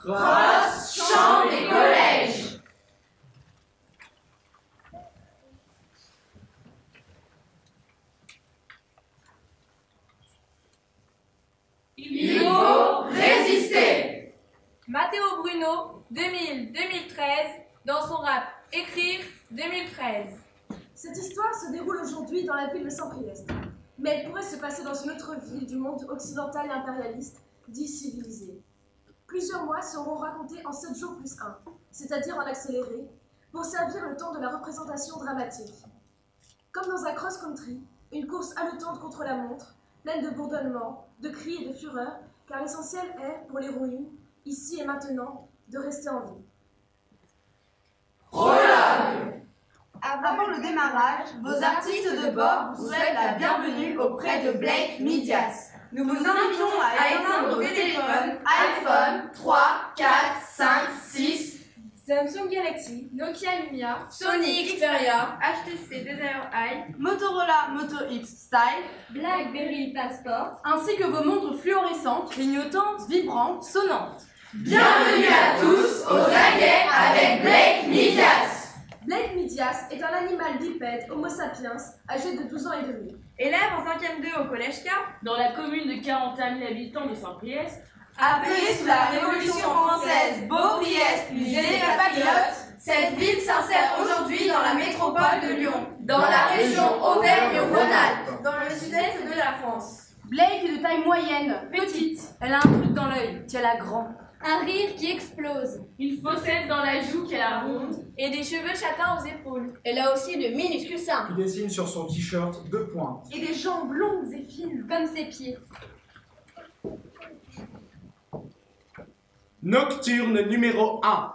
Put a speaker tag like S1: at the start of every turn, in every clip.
S1: Ross, chant des collèges. Il faut résister.
S2: Matteo Bruno, 2000-2013, dans son rap Écrire 2013.
S3: Cette histoire se déroule aujourd'hui dans la ville de Saint-Priest. Mais elle pourrait se passer dans une autre ville du monde occidental et impérialiste, dit civilisé. Plusieurs mois seront racontés en 7 jours plus 1, c'est-à-dire en accéléré, pour servir le temps de la représentation dramatique. Comme dans un cross-country, une course haletante contre la montre, pleine de bourdonnements, de cris et de fureur, car l'essentiel est, pour l'héroïne, ici et maintenant, de rester en vie.
S1: Prologue.
S4: Avant le démarrage,
S1: Vos artistes de bord vous souhaitent la bienvenue auprès de Blake Midias. Nous vous invitons à éteindre vos téléphones iPhone 3, 4, 5, 6,
S2: Samsung Galaxy, Nokia Lumia,
S1: Sony Xperia,
S5: HTC Desire Eye,
S4: Motorola Moto X Style,
S2: BlackBerry Passport,
S4: ainsi que vos montres fluorescentes, clignotantes, vibrantes, sonnantes.
S1: Bienvenue à tous aux aguets avec Blake Midias.
S3: Blake Midias est un animal bipède Homo sapiens âgé de 12 ans et demi.
S5: élève en 5e 2 au collège K,
S6: Dans la commune de 41 000 habitants de Saint-Priest,
S1: Appelée sous la Révolution française Beau-Priest plus patriote, cette ville s'insère aujourd'hui dans la métropole de Lyon, dans la région Auvergne-Rhône-Alpes,
S5: dans le sud-est de la France.
S4: Blake est de taille moyenne, petite. Elle a un truc dans l'œil, tiens-la grand.
S2: un rire qui explose,
S6: une fossette dans la joue qu'elle a ronde,
S2: et des cheveux châtains aux épaules.
S5: Elle a aussi de minuscules seins.
S7: Il dessine sur son t-shirt 2 points.
S4: Et des jambes longues et fines.
S2: Comme ses pieds.
S7: Nocturne numéro 1.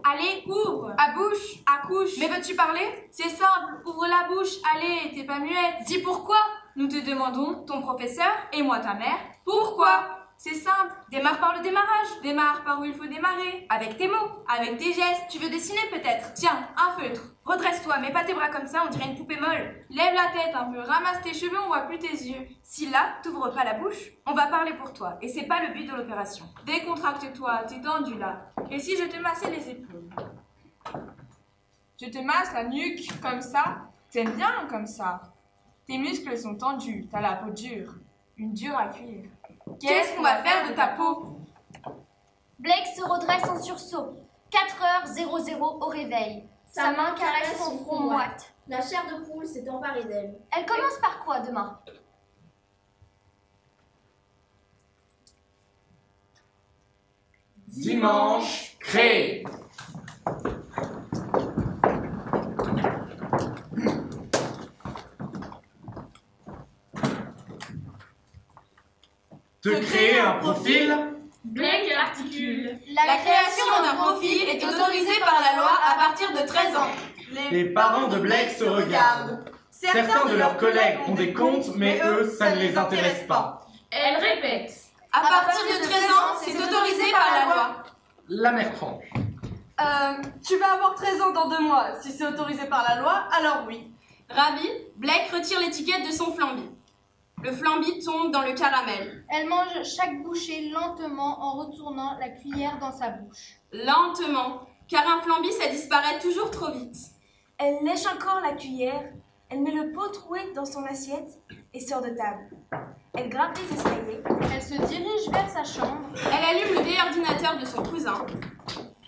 S2: Allez, ouvre. À bouche. Accouche. Mais veux-tu parler? C'est simple, ouvre la bouche. Allez, t'es pas muette. Dis pourquoi. Nous te demandons, ton professeur et moi ta mère, pourquoi? C'est simple, démarre par le démarrage. Démarre par où il faut démarrer. Avec tes mots, avec tes gestes. Tu veux dessiner peut-être? Tiens, un feutre. Redresse-toi, mets pas tes bras comme ça, on dirait une poupée molle. Lève la tête un peu, ramasse tes cheveux, on voit plus tes yeux. Si là, t'ouvres pas la bouche, on va parler pour toi. Et c'est pas le but de l'opération. Décontracte-toi, t'es tendu là. Et si je te massais les épaules? Je te masse la nuque, comme ça. T'aimes bien comme ça. Tes muscles sont tendus, t'as la peau dure. Une dure à cuire. Qu'est-ce qu'on va faire de ta peau?
S8: Blake se redresse en sursaut. 4h00 au réveil. Sa main caresse son front moite.
S5: La chair de poule s'est emparée d'elle.
S8: Elle commence par quoi demain?
S7: Dimanche, créé. Te créer un profil.
S6: Blake articule.
S8: La
S1: création d'un profil est autorisée par la loi à partir de 13 ans.
S7: Les parents de Blake se regardent. Certains de leurs collègues ont des comptes, mais eux, ça ne les intéresse pas.
S6: Elle répète.
S1: À partir de 13 ans, c'est autorisé par la loi.
S7: La mère tranche.
S4: Tu vas avoir 13 ans dans 2 mois. Si c'est autorisé par la loi, alors oui.
S1: Ravi, Blake retire l'étiquette de son flambi. Le flambi tombe dans le caramel.
S8: Elle mange chaque bouchée lentement en retournant la cuillère dans sa bouche.
S1: Lentement, car un flambi, ça disparaît toujours trop vite.
S2: Elle lèche encore la cuillère, elle met le pot troué dans son assiette et sort de table. Elle grimpe les escaliers.
S8: Elle se dirige vers sa chambre.
S1: Elle allume le vieil ordinateur de son cousin.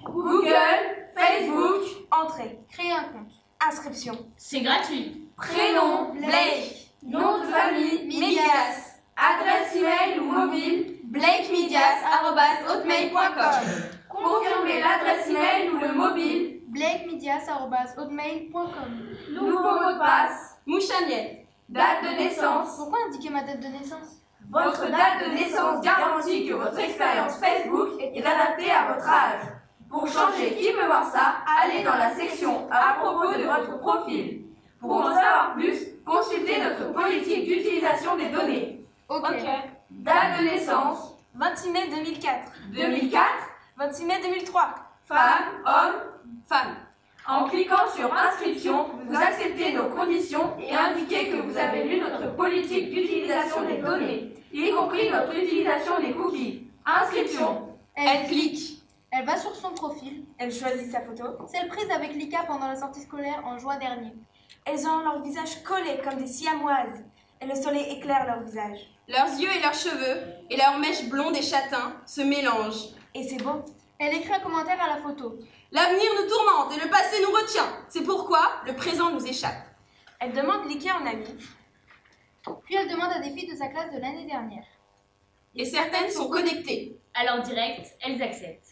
S2: Google, Facebook, entrée,
S8: Créer un compte.
S2: inscription.
S6: C'est gratuit.
S2: Prénom, Blake. Nom de famille, Midias. Adresse email ou mobile,
S1: blakemidias@hotmail.com.
S2: confirmez l'adresse email ou le mobile.
S8: blakemidias@hotmail.com.
S2: Nouveau mot de passe.
S1: Mouchaniel.
S2: Date de naissance.
S8: Pourquoi indiquer ma date de naissance?
S2: Votre date de naissance garantit que votre expérience Facebook est adaptée à votre âge. Pour changer qui peut voir ça, allez dans la section à propos de votre profil. Pour en savoir plus, consultez notre politique d'utilisation des données.
S8: Ok.
S2: Date de naissance 26 mai 2004. 2004, 26 mai 2003.
S1: Femmes, hommes,
S2: Femmes.
S1: en cliquant sur inscription, vous acceptez nos conditions et indiquez que vous avez lu notre politique d'utilisation des données, y compris notre utilisation des cookies. Inscription.
S2: Elle clique.
S8: Elle va sur son profil,
S2: Elle choisit sa photo.
S8: celle prise avec Lika pendant la sortie scolaire en juin dernier.
S2: Elles ont leur visage collé comme des siamoises. Et le soleil éclaire leur visage. Leurs yeux et leurs cheveux, et leurs mèches blondes et châtains se mélangent. Et c'est beau.
S8: Elle écrit un commentaire à la photo.
S2: L'avenir nous tourmente et le passé nous retient. C'est pourquoi le présent nous échappe. Elle demande Lika en amie.
S8: Puis elle demande à des filles de sa classe de l'année dernière.
S2: Et certaines sont connectées.
S5: Alors direct, elles acceptent.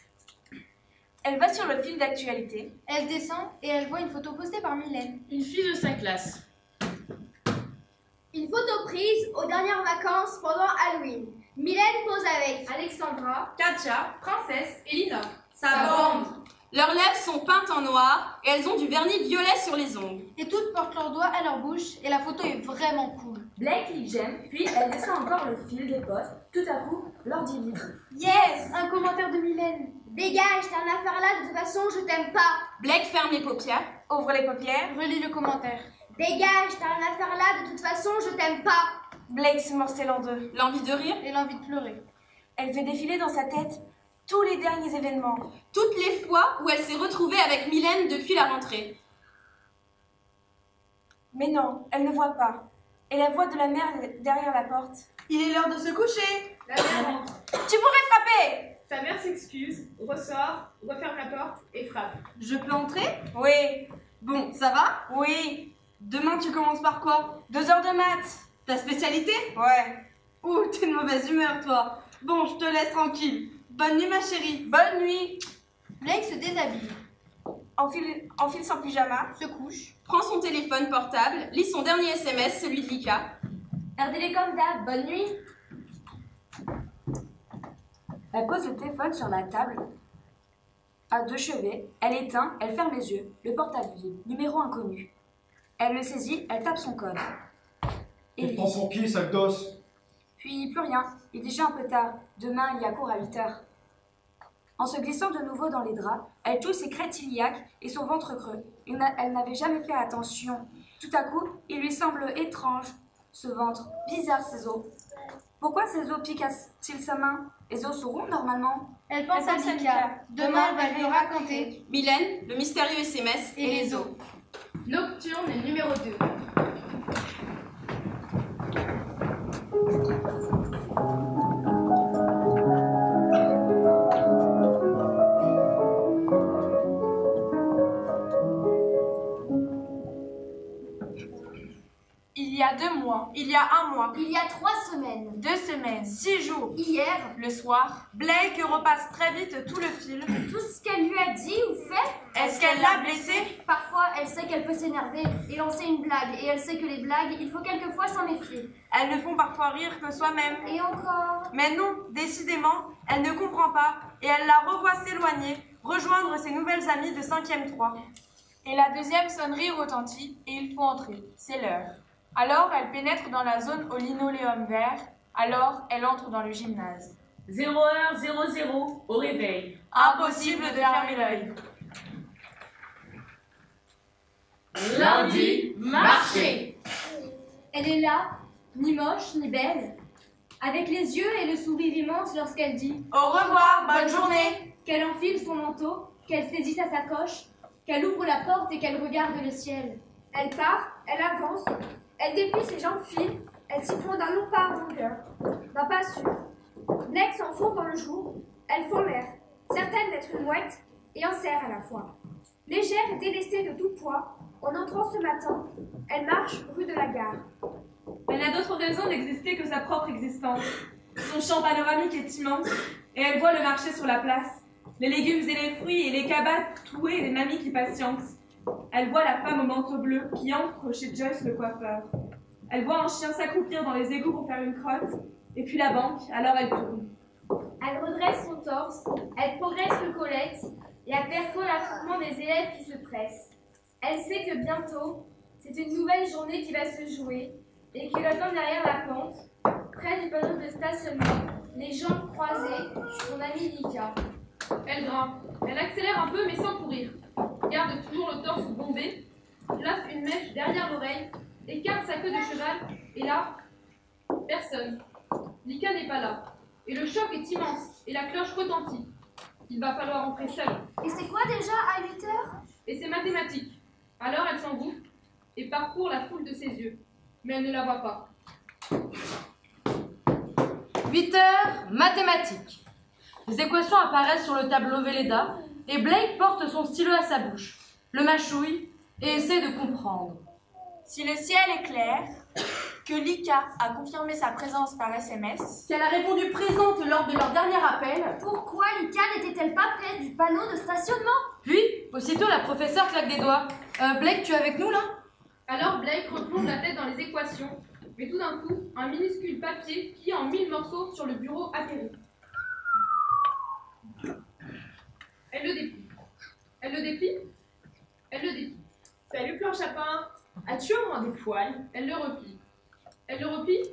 S2: Elle va sur le fil d'actualité.
S8: Elle descend et elle voit une photo postée par Mylène.
S6: Une fille de sa classe.
S9: Une photo prise aux dernières vacances pendant Halloween. Mylène pose avec
S1: Alexandra, Katia, Princesse et Lina.
S2: Sa bande. Leurs lèvres sont peintes en noir et elles ont du vernis violet sur les ongles.
S8: Et toutes portent leurs doigts à leur bouche et la photo est vraiment cool.
S5: Blake clique j'aime, puis elle descend encore le fil des posts. Tout à coup, l'ordi vibre.
S8: Yes! Un commentaire de Mylène.
S9: Dégage, t'as un affaire là, de toute façon, je t'aime pas.
S2: Blake ferme les paupières, ouvre les paupières.
S8: Relis le commentaire.
S9: Dégage, t'as un affaire là, de toute façon, je t'aime pas.
S2: Blake se morcelle en deux. L'envie de rire.
S8: Et l'envie de pleurer.
S2: Elle fait défiler dans sa tête tous les derniers événements. Toutes les fois où elle s'est retrouvée avec Mylène depuis la rentrée. Mais non, elle ne voit pas. Et la voix de la mère derrière la porte.
S4: Il est l'heure de se coucher.
S1: La mère rentre.
S2: Tu pourrais frapper!
S1: Sa mère s'excuse, ressort, referme la porte et frappe.
S4: Je peux entrer?
S2: Oui.
S4: Bon, ça va?
S2: Oui.
S4: Demain, tu commences par quoi?
S2: 2 heures de maths.
S4: Ta spécialité?
S2: Ouais.
S4: Ouh, t'es de mauvaise humeur, toi. Bon, je te laisse tranquille. Bonne nuit, ma chérie.
S2: Bonne nuit.
S8: Blake se déshabille,
S2: Enfile son pyjama,
S8: se couche.
S2: prend son téléphone portable, lit son dernier SMS, celui de Lika.
S5: Regardez-les comme d'hab, bonne nuit.
S10: Elle pose le téléphone sur la table, à 2 chevets, elle éteint, elle ferme les yeux, le portable vibre, numéro inconnu. Elle le saisit, elle tape son code.
S7: Tu
S10: Et
S7: prends pour qui, sac d'os?
S10: puis plus rien, il est déjà un peu tard, demain il y a cours à 8 heures. En se glissant de nouveau dans les draps, elle touche ses crêtes iliaques et son ventre creux. Elle n'avait jamais fait attention. Tout à coup, il lui semble étrange, ce ventre, bizarre ses os. Pourquoi ses os piquent-ils sa main? Les os sont ronds normalement.
S8: Elle pense à Lika. Demain, elle va lui raconter.
S2: Mylène, le mystérieux SMS et les os.
S1: Nocturne numéro 2.
S2: Il y a 2 mois, il y a 1 mois,
S9: Il y a 3 semaines.
S2: 2 semaines, 6 jours,
S9: Hier,
S2: le soir, Blake repasse très vite tout le fil.
S9: tout ce qu'elle lui a dit ou fait,
S2: Est-ce qu'elle l'a blessé?
S9: parfois elle sait qu'elle peut s'énerver et lancer une blague. Et elle sait que les blagues, il faut quelquefois s'en méfier.
S4: Elles ne font parfois rire que soi-même.
S9: Et encore.
S4: Mais non, décidément, elle ne comprend pas et elle la revoit s'éloigner, rejoindre ses nouvelles amies de 5e 3.
S2: Et la deuxième sonnerie retentit et il faut entrer. C'est l'heure. Alors elle pénètre dans la zone au linoléum vert. Alors elle entre dans le gymnase.
S6: 0h00 au réveil.
S2: Impossible de fermer l'œil.
S1: Lundi, marché.
S9: Elle est là, ni moche ni belle, avec les yeux et le sourire immense lorsqu'elle dit
S2: Au revoir, bonne journée.
S9: qu'elle enfile son manteau, qu'elle saisit sa sacoche, qu'elle ouvre la porte et qu'elle regarde le ciel. Elle part, elle avance, elle déplie ses jambes fines, elle s'y prend d'un long pas en longueur, d'un pas sûr. Blake s'enfonce dans le jour, elles font l'air, certaines d'être une mouette et un cerf à la fois. Légère et délestée de tout poids, en entrant ce matin, elle marche rue de la Gare.
S11: Elle n'a d'autre raison d'exister que sa propre existence. Son champ panoramique est immense, et elle voit le marché sur la place, les légumes et les fruits et les cabanes trouées et les mamies qui patientent. Elle voit la femme au manteau bleu qui entre chez Joyce le coiffeur. Elle voit un chien s'accroupir dans les égouts pour faire une crotte, et puis la banque, alors elle tourne.
S9: Elle redresse son torse, elle progresse le colette et aperçoit l'attroupement des élèves qui se pressent. Elle sait que bientôt, c'est une nouvelle journée qui va se jouer et qu'il attend derrière la pente, près du panneau de stationnement, les jambes croisées, son amie Lika.
S12: Elle grimpe. Elle accélère un peu mais sans courir. Garde toujours le torse bombé. Place une mèche derrière l'oreille. Écarte sa queue de cheval. Et là, personne. Lika n'est pas là. Et le choc est immense. Et la cloche retentit. Il va falloir entrer seul.
S8: Et c'est quoi déjà à 8 heures?
S12: Et c'est mathématique. Alors elle s'engouffre et parcourt la foule de ses yeux. Mais elle ne la voit pas.
S13: 8 heures, mathématiques. Les équations apparaissent sur le tableau Velleda et Blake porte son stylo à sa bouche, le mâchouille et essaie de comprendre.
S2: Si le ciel est clair, que Lika a confirmé sa présence par SMS,
S1: qu'elle a répondu présente lors de leur dernier appel,
S8: pourquoi Lika n'était-elle pas près du panneau de stationnement?
S13: Puis, aussitôt, la professeure claque des doigts. Blake, tu es avec nous, là?
S12: Alors Blake replonge la tête dans les équations, mais tout d'un coup, un minuscule papier qui en 1000 morceaux sur le bureau atterrit. Elle le déplie. Elle le déplie. Elle le déplie.
S11: Salut planche à pain. As-tu au moins des poils?
S12: Elle le replie. Elle le replie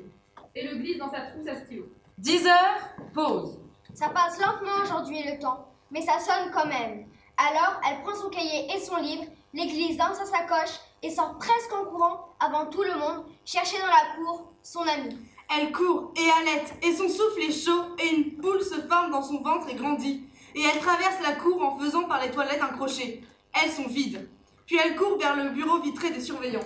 S12: et le glisse dans sa trousse à stylo.
S13: 10 heures, pause.
S8: Ça passe lentement aujourd'hui le temps, mais ça sonne quand même. Alors, elle prend son cahier et son livre, les glisse dans sa sacoche et sort presque en courant, avant tout le monde, chercher dans la cour son ami.
S2: Elle court et halète, et son souffle est chaud, et une boule se forme dans son ventre et grandit. Et elle traverse la cour en faisant par les toilettes un crochet. Elles sont vides. Puis elle court vers le bureau vitré des surveillants.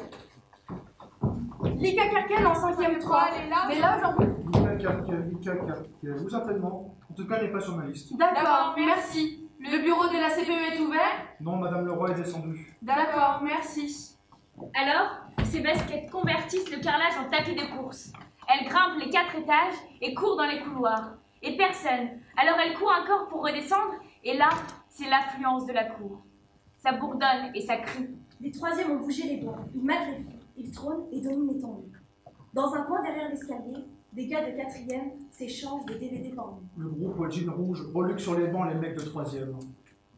S1: Lika Kerkel en 5e 3, elle est là. Mais là aujourd'hui.
S14: Lika Kerkel, oui certainement. En tout cas, elle n'est pas sur ma liste.
S1: D'accord, merci. Le bureau de la CPU est ouvert?
S14: Non, Madame Leroy est descendue.
S1: D'accord, merci.
S15: Alors, ces baskets convertissent le carrelage en tapis de course. Elle grimpe les 4 étages et court dans les couloirs. Et personne. Alors elle court encore pour redescendre, et là, c'est l'affluence de la cour. Ça bourdonne et ça crie.
S5: Les troisièmes ont bougé les bancs, ils matent les filles, ils trônent et dominent l'étendue. Dans un coin derrière l'escalier, des gars de 4e s'échangent des DVD porno.
S14: Le groupe au jean rouge reluque sur les bancs les mecs de 3e.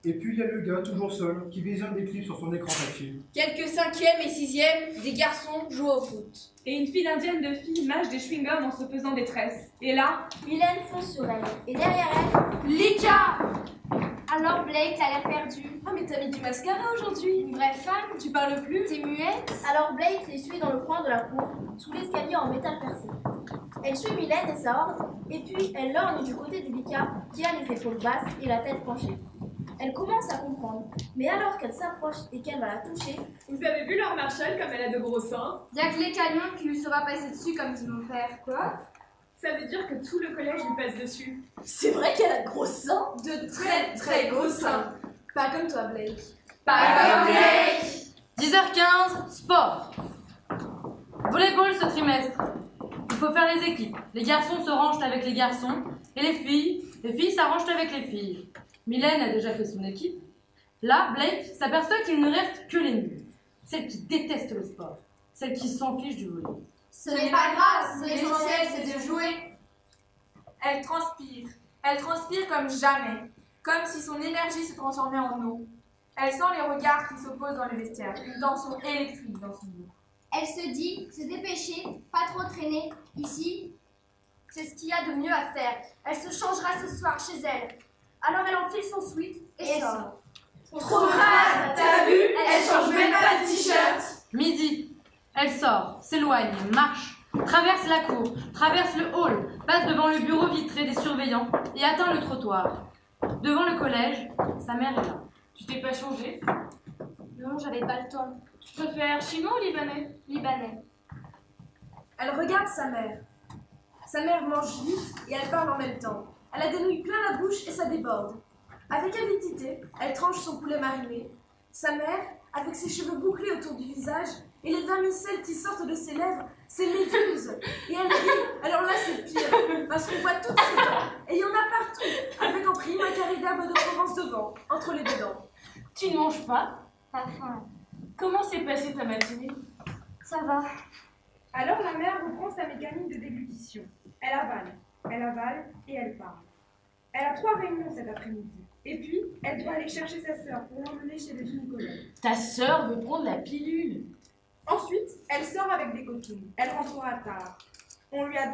S14: Et puis il y a le gars, toujours seul, qui visionne des clips sur son écran tactile.
S1: Quelques 5e et 6e, des garçons jouent au foot.
S11: Et une file indienne de filles mâche des chewing-gums en se faisant des tresses. Et là,
S8: Mylène fonce sur elle. Et derrière elle,
S1: Lika!
S8: Alors Blake, t'as l'air perdu.
S3: Ah mais t'as mis du mascara aujourd'hui.
S8: Une vraie femme?
S3: Tu parles plus?
S8: T'es muette?
S5: Alors Blake les suit dans le coin de la cour, sous l'escalier en métal percé. Elle suit Mylène et sa horde, et puis elle lorgne du côté de Lika, qui a les épaules basses et la tête penchée. Elle commence à comprendre, mais alors qu'elle s'approche et qu'elle va la toucher...
S11: Vous avez vu Laure Marshall comme elle a de gros seins?
S9: Y'a que les camions qui lui sera passé dessus comme dit mon père.
S11: Quoi? Ça veut dire que tout le collège lui passe dessus.
S3: C'est vrai qu'elle a de gros seins? De très très gros seins. Pas comme toi, Blake.
S1: Pas comme Blake.
S13: 10h15, sport. Volleyball ce trimestre. Il faut faire les équipes. Les garçons se rangent avec les garçons et les filles s'arrangent avec les filles. Mylène a déjà fait son équipe. Là, Blake s'aperçoit qu'il ne reste que les nuls. Celles qui détestent le sport. Celles qui s'en fichent du volley.
S9: Ce n'est pas grave, l'essentiel c'est de jouer.
S2: Elle transpire comme jamais, comme si son énergie se transformait en eau. Elle sent les regards qui s'opposent dans le vestiaire, une tension électrique dans son dos.
S8: Elle se dit, se dépêcher, pas trop traîner. Ici, c'est ce qu'il y a de mieux à faire. Elle se changera ce soir chez elle. Alors elle enfile son sweat et sort.
S1: Trop crade, t'as vu? Elle change même pas de t-shirt.
S13: Midi. Elle sort, s'éloigne, marche, traverse la cour, traverse le hall, passe devant le bureau vitré des surveillants et atteint le trottoir. Devant le collège, sa mère est là.
S15: Tu t'es pas changée?
S8: Non, j'avais pas le temps.
S15: Tu préfères chinois ou libanais?
S8: Libanais.
S3: Elle regarde sa mère. Sa mère mange vite et elle parle en même temps. Elle a des nouilles plein la bouche et ça déborde. Avec avidité, elle tranche son poulet mariné. Sa mère, avec ses cheveux bouclés autour du visage et les vermicelles qui sortent de ses lèvres, c'est méduse. Et elle rit. Alors là, c'est pire, parce qu'on voit toutes ses dents. Et il y en a partout, avec en prime un carré d'herbe de Provence devant, entre les deux dents.
S15: Tu ne manges pas?
S8: Pas faim.
S15: Comment s'est passée ta matinée?
S8: Ça va.
S12: Alors la mère reprend sa mécanique de déglutition. Elle avale et elle parle. Elle a 3 réunions cet après-midi. Et puis, elle doit aller chercher sa sœur pour l'emmener chez le gynécologue.
S15: Ta sœur veut prendre la pilule.
S12: Ensuite, elle sort avec des copines. Elle rentrera tard. On lui a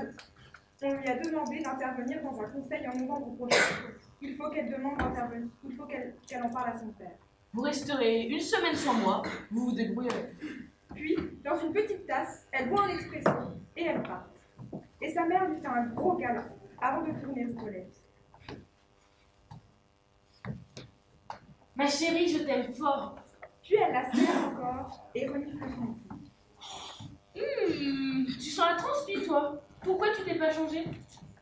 S12: demandé d'intervenir dans un conseil en novembre prochain.
S16: Il faut qu'elle demande d'intervenir. Il faut qu'elle en parle à son père.
S6: Vous resterez une semaine sans moi, vous vous débrouillerez.
S16: Puis, dans une petite tasse, elle boit un expresso et elle part. Et sa mère lui fait un gros câlin avant de tourner aux toilettes.
S6: Ma chérie, je t'aime fort.
S16: Puis elle la serre encore et renifle son cou.
S6: Tu sens la transpi, toi. Pourquoi tu t'es pas changé?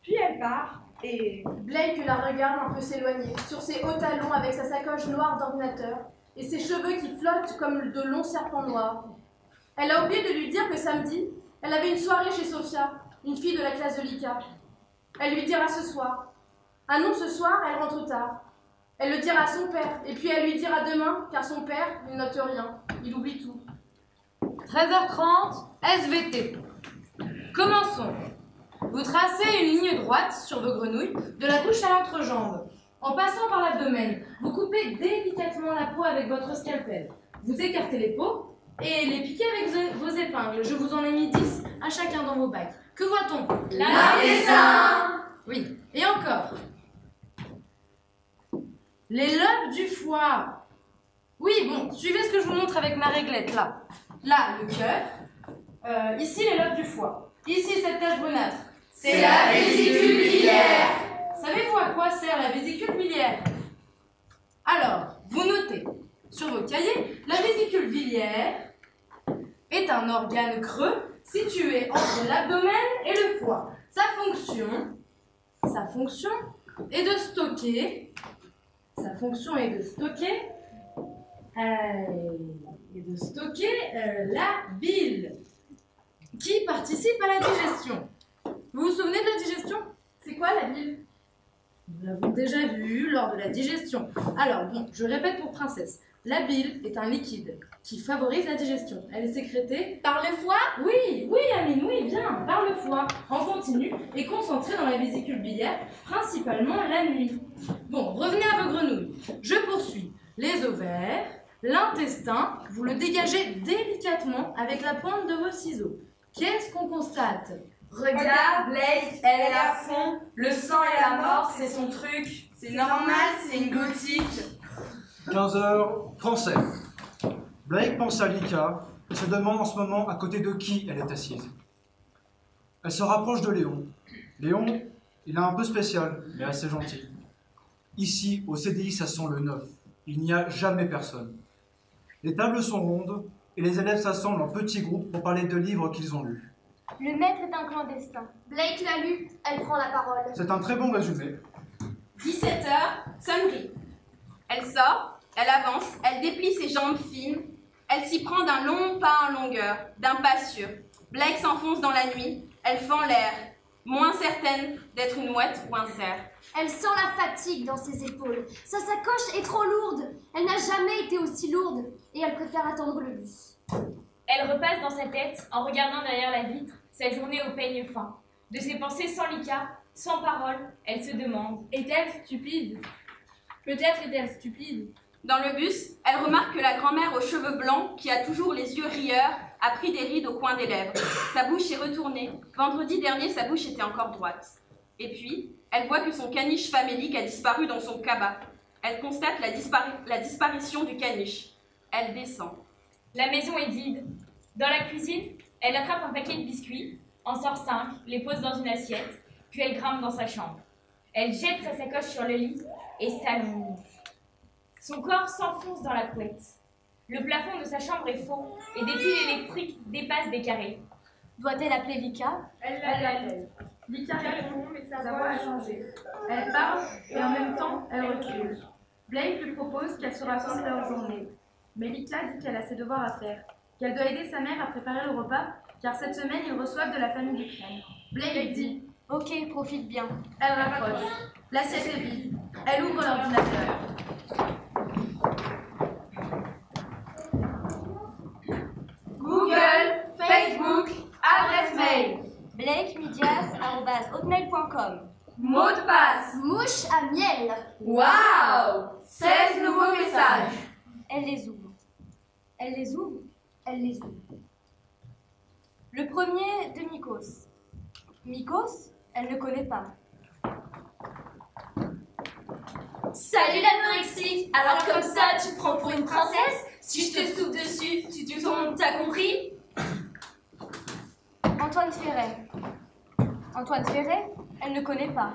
S16: Puis elle part et...
S3: Blake la regarde un peu s'éloigner, sur ses hauts talons avec sa sacoche noire d'ordinateur et ses cheveux qui flottent comme de longs serpents noirs. Elle a oublié de lui dire que samedi, elle avait une soirée chez Sophia, une fille de la classe de Lika. Elle lui dira ce soir. Ah non, ce soir, elle rentre tard. Elle le dira à son père, et puis elle lui dira demain, car son père, il note rien, il oublie tout.
S13: 13h30, SVT. Commençons. Vous tracez une ligne droite sur vos grenouilles, de la bouche à l'entrejambe. En passant par l'abdomen, vous coupez délicatement la peau avec votre scalpel. Vous écartez les peaux et les piquez avec vos épingles. Je vous en ai mis 10 à chacun dans vos bacs. Que voit-on?
S1: La dessin.
S13: Oui, et encore. Les lobes du foie. Oui, bon, suivez ce que je vous montre avec ma réglette, là. Là, le cœur. Ici, les lobes du foie. Ici, cette tache brunâtre.
S1: C'est la vésicule biliaire.
S13: Savez-vous à quoi sert la vésicule biliaire? Alors, vous notez sur vos cahiers, la vésicule biliaire est un organe creux situé entre l'abdomen et le foie. Sa fonction est de stocker. Sa fonction est de stocker la bile qui participe à la digestion. Vous vous souvenez de la digestion?
S3: C'est quoi la bile?
S13: Nous l'avons déjà vu lors de la digestion. Alors bon, je répète pour princesse. La bile est un liquide qui favorise la digestion. Elle est sécrétée
S1: par le foie?
S13: Oui, Amine, oui, bien, par le foie, en continu et concentrée dans la vésicule biliaire, principalement la nuit. Bon, revenez à vos grenouilles. Je poursuis. Les ovaires, l'intestin, vous le dégagez délicatement avec la pointe de vos ciseaux. Qu'est-ce qu'on constate?
S4: Regarde, Blake, elle est à fond. Le sang et la mort, c'est son truc. C'est normal, c'est une gothique.
S14: 15h, français. Blake pense à Lika et se demande en ce moment à côté de qui elle est assise. Elle se rapproche de Léon. Léon, il est un peu spécial, mais assez gentil. Ici, au CDI, ça sent le neuf. Il n'y a jamais personne. Les tables sont rondes et les élèves s'assemblent en petits groupes pour parler de livres qu'ils ont lus.
S8: Le maître est un clandestin. Blake l'a lu, elle prend la parole.
S14: C'est un très bon résumé.
S1: 17h, sonnerie. Elle sort, elle avance, elle déplie ses jambes fines. Elle s'y prend d'un long pas en longueur, d'un pas sûr. Blake s'enfonce dans la nuit, elle fend l'air, moins certaine d'être une mouette ou un cerf.
S8: Elle sent la fatigue dans ses épaules. Sa sacoche est trop lourde. Elle n'a jamais été aussi lourde et elle préfère attendre le bus.
S15: Elle repasse dans sa tête, en regardant derrière la vitre, sa journée au peigne fin. De ses pensées sans Lika, sans parole, elle se demande.
S12: Est-elle stupide? Peut-être est-elle stupide.
S1: Dans le bus, elle remarque que la grand-mère aux cheveux blancs, qui a toujours les yeux rieurs, a pris des rides au coin des lèvres. Sa bouche est retournée. Vendredi dernier, sa bouche était encore droite. Et puis, elle voit que son caniche famélique a disparu dans son cabas. Elle constate la disparition du caniche. Elle descend.
S15: La maison est vide. Dans la cuisine, elle attrape un paquet de biscuits, en sort 5, les pose dans une assiette, puis elle grimpe dans sa chambre. Elle jette sa sacoche sur le lit et s'allonge. Son corps s'enfonce dans la couette. Le plafond de sa chambre est faux et des fils électriques dépassent des carrés.
S8: Doit-elle appeler Lika?
S12: Elle l'appelle. Lika répond, mais sa voix a changé. Elle parle et en même temps, elle recule. Blake lui propose qu'elle se raconte leur journée. Mais Lika dit qu'elle a ses devoirs à faire, qu'elle doit aider sa mère à préparer le repas, car cette semaine, ils reçoivent de la famille d'Ukraine. Blake dit «
S8: Ok, profite bien ».
S12: Elle rapproche. L'assiette est vide. Elle ouvre l'ordinateur.
S1: Google, Facebook, adresse mail.
S8: blakemidias@hotmail.com.
S1: Mot de passe.
S8: Mouche à miel.
S1: Waouh! 16 nouveaux messages.
S8: Elle les ouvre. Elle les ouvre. Elle les ouvre. Le premier de Mikos. Mikos, elle ne connaît pas.
S15: Salut l'anorexie. Alors comme ça, tu te prends pour une princesse? Si je te souffle dessus, tu tombes, t'as compris?
S2: Antoine Ferret. Antoine Ferret, elle ne connaît pas.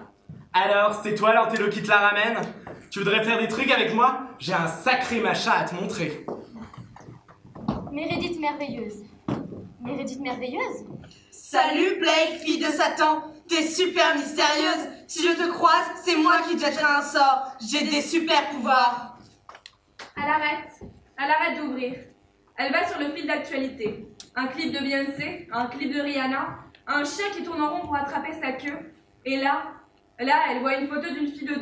S7: Alors, c'est toi l'antélo qui te la ramène? Tu voudrais faire des trucs avec moi? J'ai un sacré machin à te montrer.
S2: Mérédith merveilleuse. Mérédith merveilleuse?
S4: Salut Blake, fille de Satan. T'es super mystérieuse. Si je te croise, c'est moi qui te jetterai un sort. J'ai des super pouvoirs.
S11: Elle arrête d'ouvrir. Elle va sur le fil d'actualité. Un clip de Beyoncé, un clip de Rihanna, un chien qui tourne en rond pour attraper sa queue. Et là, elle voit une photo d'une fille de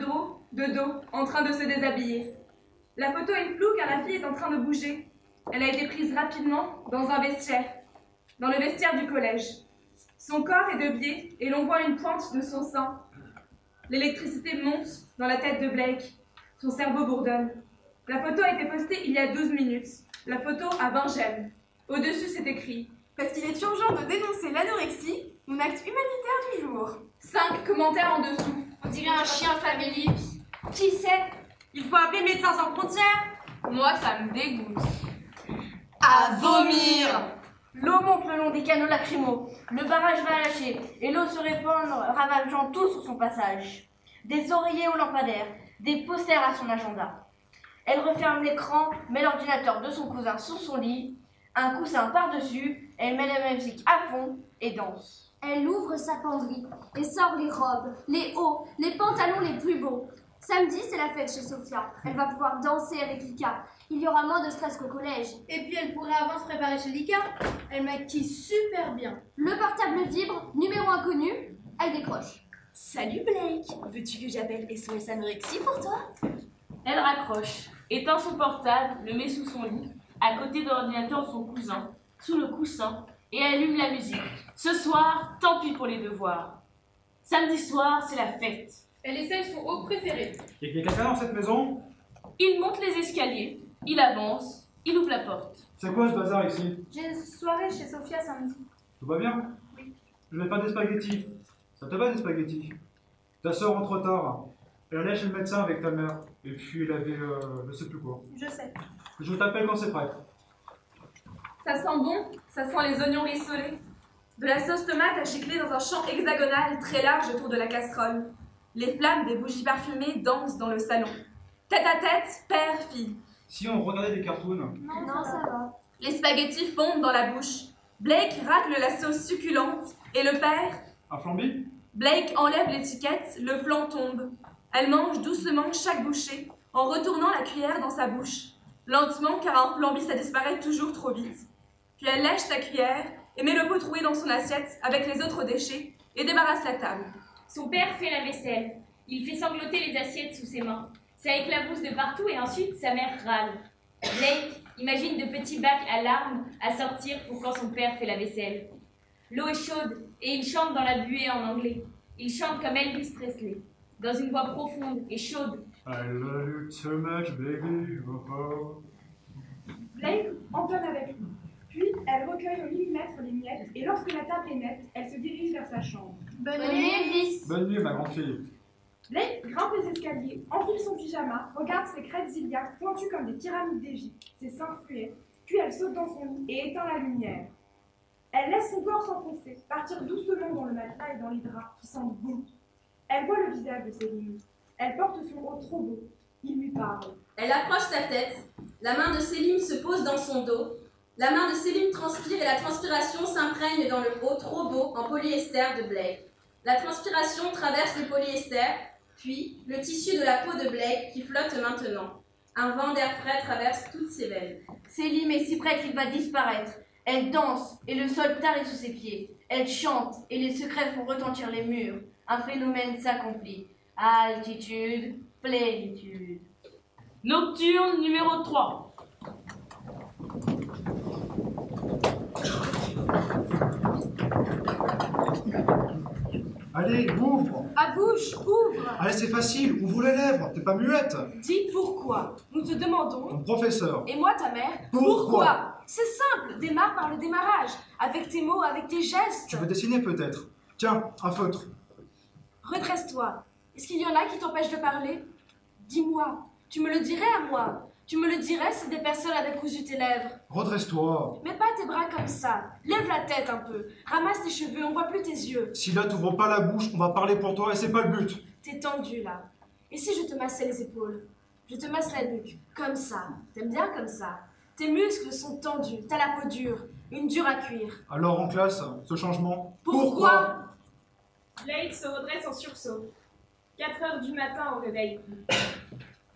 S11: dos, en train de se déshabiller. La photo est floue car la fille est en train de bouger. Elle a été prise rapidement dans un vestiaire, dans le vestiaire du collège. Son corps est de biais et l'on voit une pointe de son sein. L'électricité monte dans la tête de Blake. Son cerveau bourdonne. La photo a été postée il y a 12 minutes. La photo a 20 j'aime. Au-dessus, c'est écrit « Parce qu'il est urgent de dénoncer l'anorexie, mon acte humanitaire du jour. » 5 commentaires en dessous.
S15: On dirait un chien famélique.
S4: Qui c'est? Il faut appeler Médecins sans frontières.
S11: Moi, ça me dégoûte.
S4: À vomir.
S5: L'eau monte le long des canaux lacrymaux. Le barrage va lâcher et l'eau se répand, ravageant tout sur son passage. Des oreillers au lampadaire, des posters à son agenda. Elle referme l'écran, met l'ordinateur de son cousin sur son lit, un coussin par-dessus, elle met la musique à fond et danse.
S8: Elle ouvre sa penderie et sort les robes, les hauts, les pantalons les plus beaux. Samedi, c'est la fête chez Sophia. Elle va pouvoir danser avec Lika. Il y aura moins de stress qu'au collège.
S5: Et puis elle pourrait avant se préparer chez Lika. Elle maquille super bien.
S8: Le portable vibre, numéro inconnu, elle décroche.
S15: Salut Blake, veux-tu que j'appelle SOS Anorexie pour toi?
S6: Elle raccroche, éteint son portable, le met sous son lit, à côté de l'ordinateur de son cousin, sous le coussin, et allume la musique. Ce soir, tant pis pour les devoirs. Samedi soir, c'est la fête.
S12: Elle essaye son haut préféré.
S14: Il y a quelqu'un dans cette maison?
S6: Il monte les escaliers, il avance, il ouvre la porte.
S14: C'est quoi ce bazar ici?
S5: J'ai une soirée chez Sophia samedi.
S14: Tout va bien?
S5: Oui.
S14: Je vais pas des spaghettis. Ça te va des spaghettis? Ta soeur rentre tard. Elle allait chez le médecin avec ta mère. Et puis elle avait je sais plus quoi.
S5: Je sais.
S14: Je t'appelle quand c'est prêt.
S11: Ça sent bon, ça sent les oignons rissolés. De la sauce tomate à gicler dans un champ hexagonal très large autour de la casserole. Les flammes des bougies parfumées dansent dans le salon. Tête à tête, père, fille.
S14: Si on regardait des cartoons.
S8: Non, ça va.
S11: Les spaghettis fondent dans la bouche. Blake racle la sauce succulente et le père...
S14: Un flambi?
S11: Blake enlève l'étiquette, le flanc tombe. Elle mange doucement chaque bouchée en retournant la cuillère dans sa bouche. Lentement, car un flambi ça disparaît toujours trop vite. Puis elle lèche sa cuillère et met le pot troué dans son assiette avec les autres déchets et débarrasse la table.
S15: Son père fait la vaisselle. Il fait sangloter les assiettes sous ses mains. Ça éclabousse de partout et ensuite sa mère râle. Blake imagine de petits bacs à larmes à sortir pour quand son père fait la vaisselle. L'eau est chaude et il chante dans la buée en anglais. Il chante comme Elvis Presley, dans une voix profonde et chaude.
S14: I love you so much, baby.
S16: Blake entonne avec lui. Puis, elle recueille au millimètre les miettes et lorsque la table est nette, elle se dirige vers sa chambre.
S8: Bonne nuit, Elvis.
S14: Bonne nuit, ma grande fille.
S16: Blake grimpe les escaliers, enfile son pyjama, regarde ses crêtes iliaques pointues comme des pyramides d'Égypte, ses seins fluets, puis elle saute dans son lit et éteint la lumière. Elle laisse son corps s'enfoncer, partir doucement dans le matelas et dans les draps qui sentent bon. Elle voit le visage de Céline. Elle porte son haut trop beau. Il lui parle.
S1: Elle approche sa tête, la main de Céline se pose dans son dos, la main de Céline transpire et la transpiration s'imprègne dans le haut trop beau en polyester de Blake. La transpiration traverse le polyester, puis le tissu de la peau de Blake qui flotte maintenant. Un vent d'air frais traverse toutes ses veines.
S5: Céline est si près qu'il va disparaître. Elle danse et le sol tarit sous ses pieds. Elle chante et les secrets font retentir les murs. Un phénomène s'accomplit. Altitude, plénitude.
S6: Nocturne numéro 3.
S14: Allez, ouvre!
S3: À bouche, ouvre!
S14: Allez, c'est facile, ouvre les lèvres, t'es pas muette!
S3: Dis pourquoi. Nous te demandons.
S14: Ton professeur.
S3: Et moi, ta mère.
S14: Pourquoi?
S3: C'est simple, démarre par le démarrage. Avec tes mots, avec tes gestes.
S14: Tu veux dessiner peut-être? Tiens, un feutre.
S3: Redresse-toi. Est-ce qu'il y en a qui t'empêchent de parler? Dis-moi, tu me le dirais à moi. Tu me le dirais si des personnes avaient cousu tes lèvres.
S14: Redresse-toi.
S3: Mets pas tes bras comme ça. Lève la tête un peu. Ramasse tes cheveux, on voit plus tes yeux.
S14: Si là t'ouvres pas la bouche, on va parler pour toi et c'est pas le but.
S3: T'es tendu là. Et si je te massais les épaules? Je te masse la nuque, comme ça. T'aimes bien comme ça? Tes muscles sont tendus, t'as la peau dure, une dure à cuire.
S14: Alors en classe, ce changement,
S3: Pourquoi?
S12: Blake se redresse en sursaut. 4 heures du matin au réveil.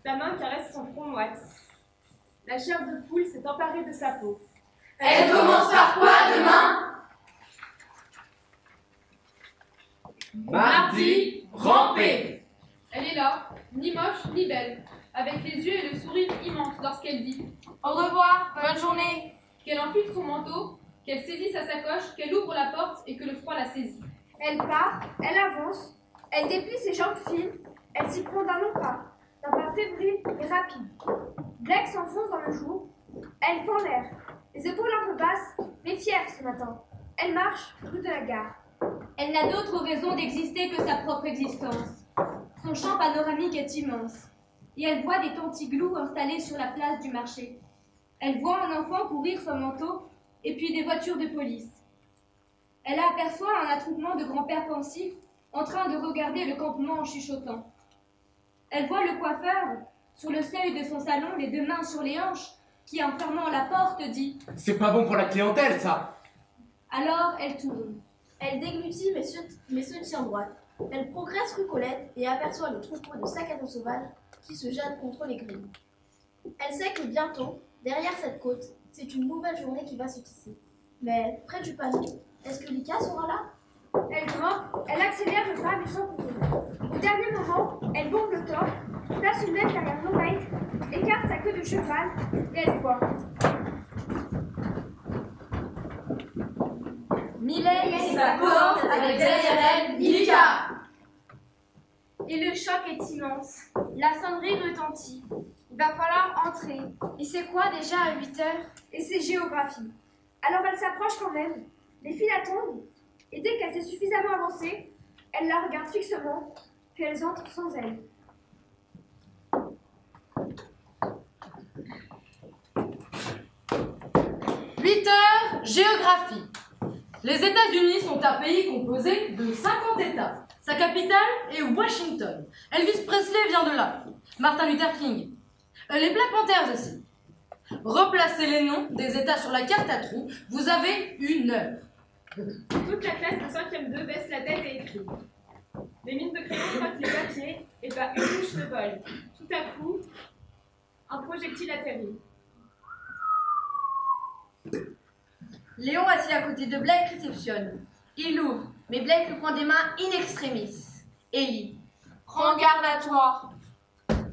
S12: Sa main caresse son front moite. La chair de poule s'est emparée de sa peau.
S1: Elle commence par quoi demain?
S7: Mardi, ramper.
S12: Elle est là, ni moche ni belle, avec les yeux et le sourire immense lorsqu'elle dit «
S2: Au revoir, bonne journée !»
S12: Qu'elle enfile son manteau, qu'elle saisit sa sacoche, qu'elle ouvre la porte et que le froid la saisit.
S9: Elle part, elle avance, elle déplie ses jambes fines, elle s'y prend d'un long pas fébrile et rapide. Blake s'enfonce dans le jour, elle fend l'air, les épaules un peu basses, mais fière ce matin. Elle marche rue de la gare.
S8: Elle n'a d'autre raison d'exister que sa propre existence. Son champ panoramique est immense, et elle voit des tantiglous installés sur la place du marché. Elle voit un enfant courir son manteau, et puis des voitures de police. Elle aperçoit un attroupement de grands-pères pensifs en train de regarder le campement en chuchotant. Elle voit le coiffeur, sur le seuil de son salon, les 2 mains sur les hanches, qui, en fermant la porte, dit «
S7: C'est pas bon pour la clientèle, ça !»
S8: Alors, elle tourne.
S5: Elle déglutit mais se tient droite. Elle progresse rue Colette et aperçoit le troupeau de sacs à dos sauvages qui se gênent contre les grilles. Elle sait que bientôt, derrière cette côte, c'est une nouvelle journée qui va se tisser. Mais près du panneau, est-ce que Lika sera là?
S9: Elle grimpe, elle accélère le pas du sang coupé. Au dernier moment, elle bombe le torse, place une lettre derrière l'oreille, écarte sa queue de cheval et elle voit.
S8: Milet et sa cohorte avec derrière elle Lika.
S9: Et le choc est immense.
S8: La sonnerie retentit. Il va falloir entrer. Et c'est quoi déjà à 8 heures?
S9: Et c'est géographie. Alors elle s'approche quand même. Les filles l'attendent. Et dès qu'elle s'est suffisamment avancée, elle la regarde fixement, puis elles entrent sans elle.
S13: « 8 heures, géographie. Les États-Unis sont un pays composé de 50 États. Sa capitale est Washington. Elvis Presley vient de là. Martin Luther King. Les Black Panthers aussi. Replacez les noms des États sur la carte à trous. Vous avez 1 heure.
S12: Toute la classe de 5e 2 baisse la tête et écrit. Les mines de crayon frottent les papiers et pas une mouche ne vole. Tout à coup, un projectile atterrit.
S1: Léon, assis à côté de Blake, réceptionne. Il l'ouvre, mais Blake le prend des mains in extremis. Ellie.
S2: Prends garde à toi.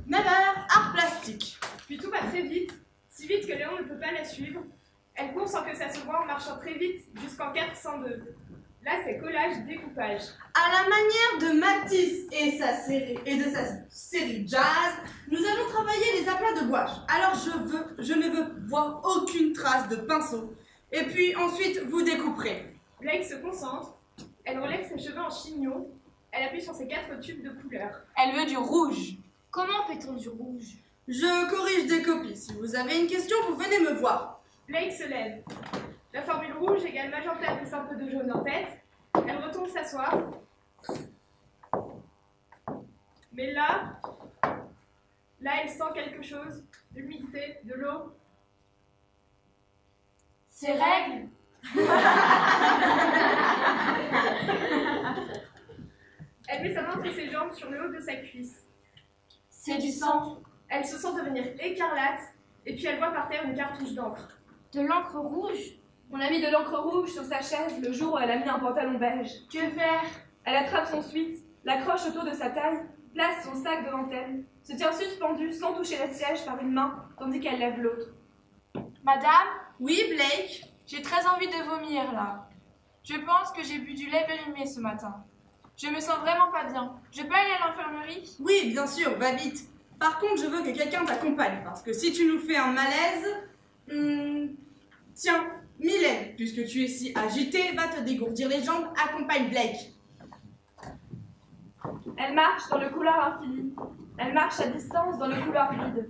S4: 9 heures, art plastique.
S12: Puis tout va très vite, si vite que Léon ne peut pas la suivre. Elle court sans que ça se voie en marchant très vite jusqu'en 402. Là, c'est collage, découpage.
S4: À la manière de Matisse et de sa série jazz, nous allons travailler les aplats de gouache. Alors je ne veux voir aucune trace de pinceau. Et puis ensuite, vous découperez.
S12: Blake se concentre. Elle relève ses cheveux en chignon. Elle appuie sur ses 4 tubes de couleur.
S2: Elle veut du rouge.
S8: Comment fait-on du rouge?
S4: Je corrige des copies. Si vous avez une question, vous venez me voir.
S12: Blake se lève. La formule rouge égale magenta plus un peu de jaune en tête. Elle retourne s'asseoir. Mais là, elle sent quelque chose. De l'humidité, de l'eau.
S2: Ses règles.
S12: Elle met sa main entre ses jambes sur le haut de sa cuisse.
S2: C'est du sang.
S12: Elle se sent devenir écarlate. Et puis elle voit par terre une cartouche d'encre.
S8: De l'encre rouge?
S11: On a mis de l'encre rouge sur sa chaise le jour où elle a mis un pantalon beige.
S8: Que faire?
S11: Elle attrape son sweat, l'accroche autour de sa taille, place son sac devant elle, se tient suspendue sans toucher le siège par une main, tandis qu'elle lève l'autre.
S2: Madame?
S4: Oui, Blake?
S2: J'ai très envie de vomir là. Je pense que j'ai bu du lait périmé ce matin. Je me sens vraiment pas bien. Je peux aller à l'infirmerie?
S4: Oui, bien sûr, va vite. Par contre, je veux que quelqu'un t'accompagne, parce que si tu nous fais un malaise... Tiens, Mylène, puisque tu es si agitée, va te dégourdir les jambes, accompagne Blake.
S11: Elle marche dans le couloir infini.
S16: Elle marche à distance dans le couloir vide.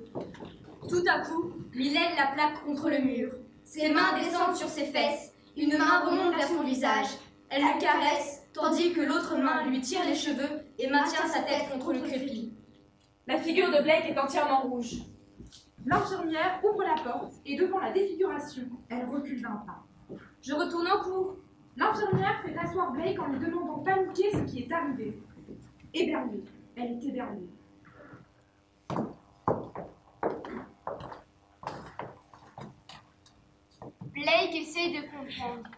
S9: Tout à coup, Mylène la plaque contre le mur. Ses mains descendent sur ses fesses. Une main remonte vers son visage. Elle le caresse, tandis que l'autre main lui tire les cheveux et maintient sa tête contre le crépi.
S11: La figure de Blake est entièrement rouge.
S16: L'infirmière ouvre la porte et devant la défiguration, elle recule d'un pas.
S9: Je retourne en cours.
S16: L'infirmière fait asseoir Blake en lui demandant paniqué ce qui est arrivé. Éberluée. Elle est éberluée.
S8: Blake essaye de comprendre.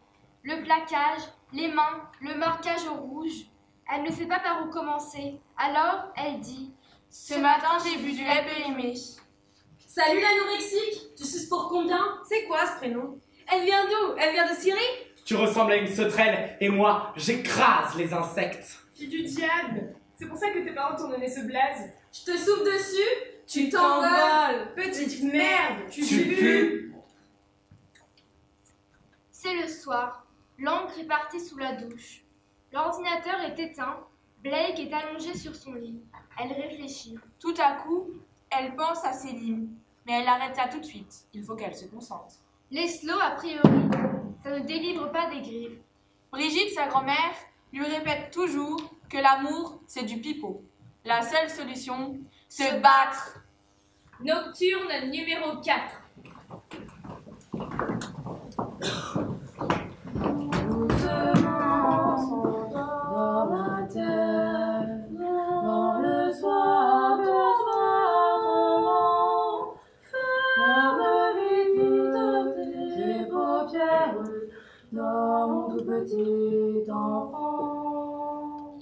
S8: Le plaquage, les mains, le marquage au rouge. Elle ne sait pas par où commencer. Alors, elle dit «
S2: Ce matin, j'ai bu du lait périmé. »
S17: Salut l'anorexique. Tu suces pour combien?
S11: C'est quoi ce prénom?
S17: Elle vient d'où? Elle vient de Syrie?
S7: Tu ressembles à une sauterelle et moi, j'écrase les insectes.
S11: Fille du diable. C'est pour ça que tes parents t'ont donné ce blaze.
S17: Je te souffle dessus?
S11: Tu t'envoles. Petite merde. Tu pues.
S8: C'est le soir. L'encre est partie sous la douche. L'ordinateur est éteint. Blake est allongée sur son lit. Elle réfléchit.
S2: Tout à coup, elle pense à Céline. Mais elle arrête ça tout de suite. Il faut qu'elle se concentre.
S8: Les slows, a priori, ça ne délivre pas des griffes.
S2: Brigitte, sa grand-mère, lui répète toujours que l'amour, c'est du pipeau. La seule solution, se battre.
S15: Nocturne numéro 4.
S13: Dans ma tête, dans le soir de soir tombant, ferme vite tes paupières dans mon tout petit enfant.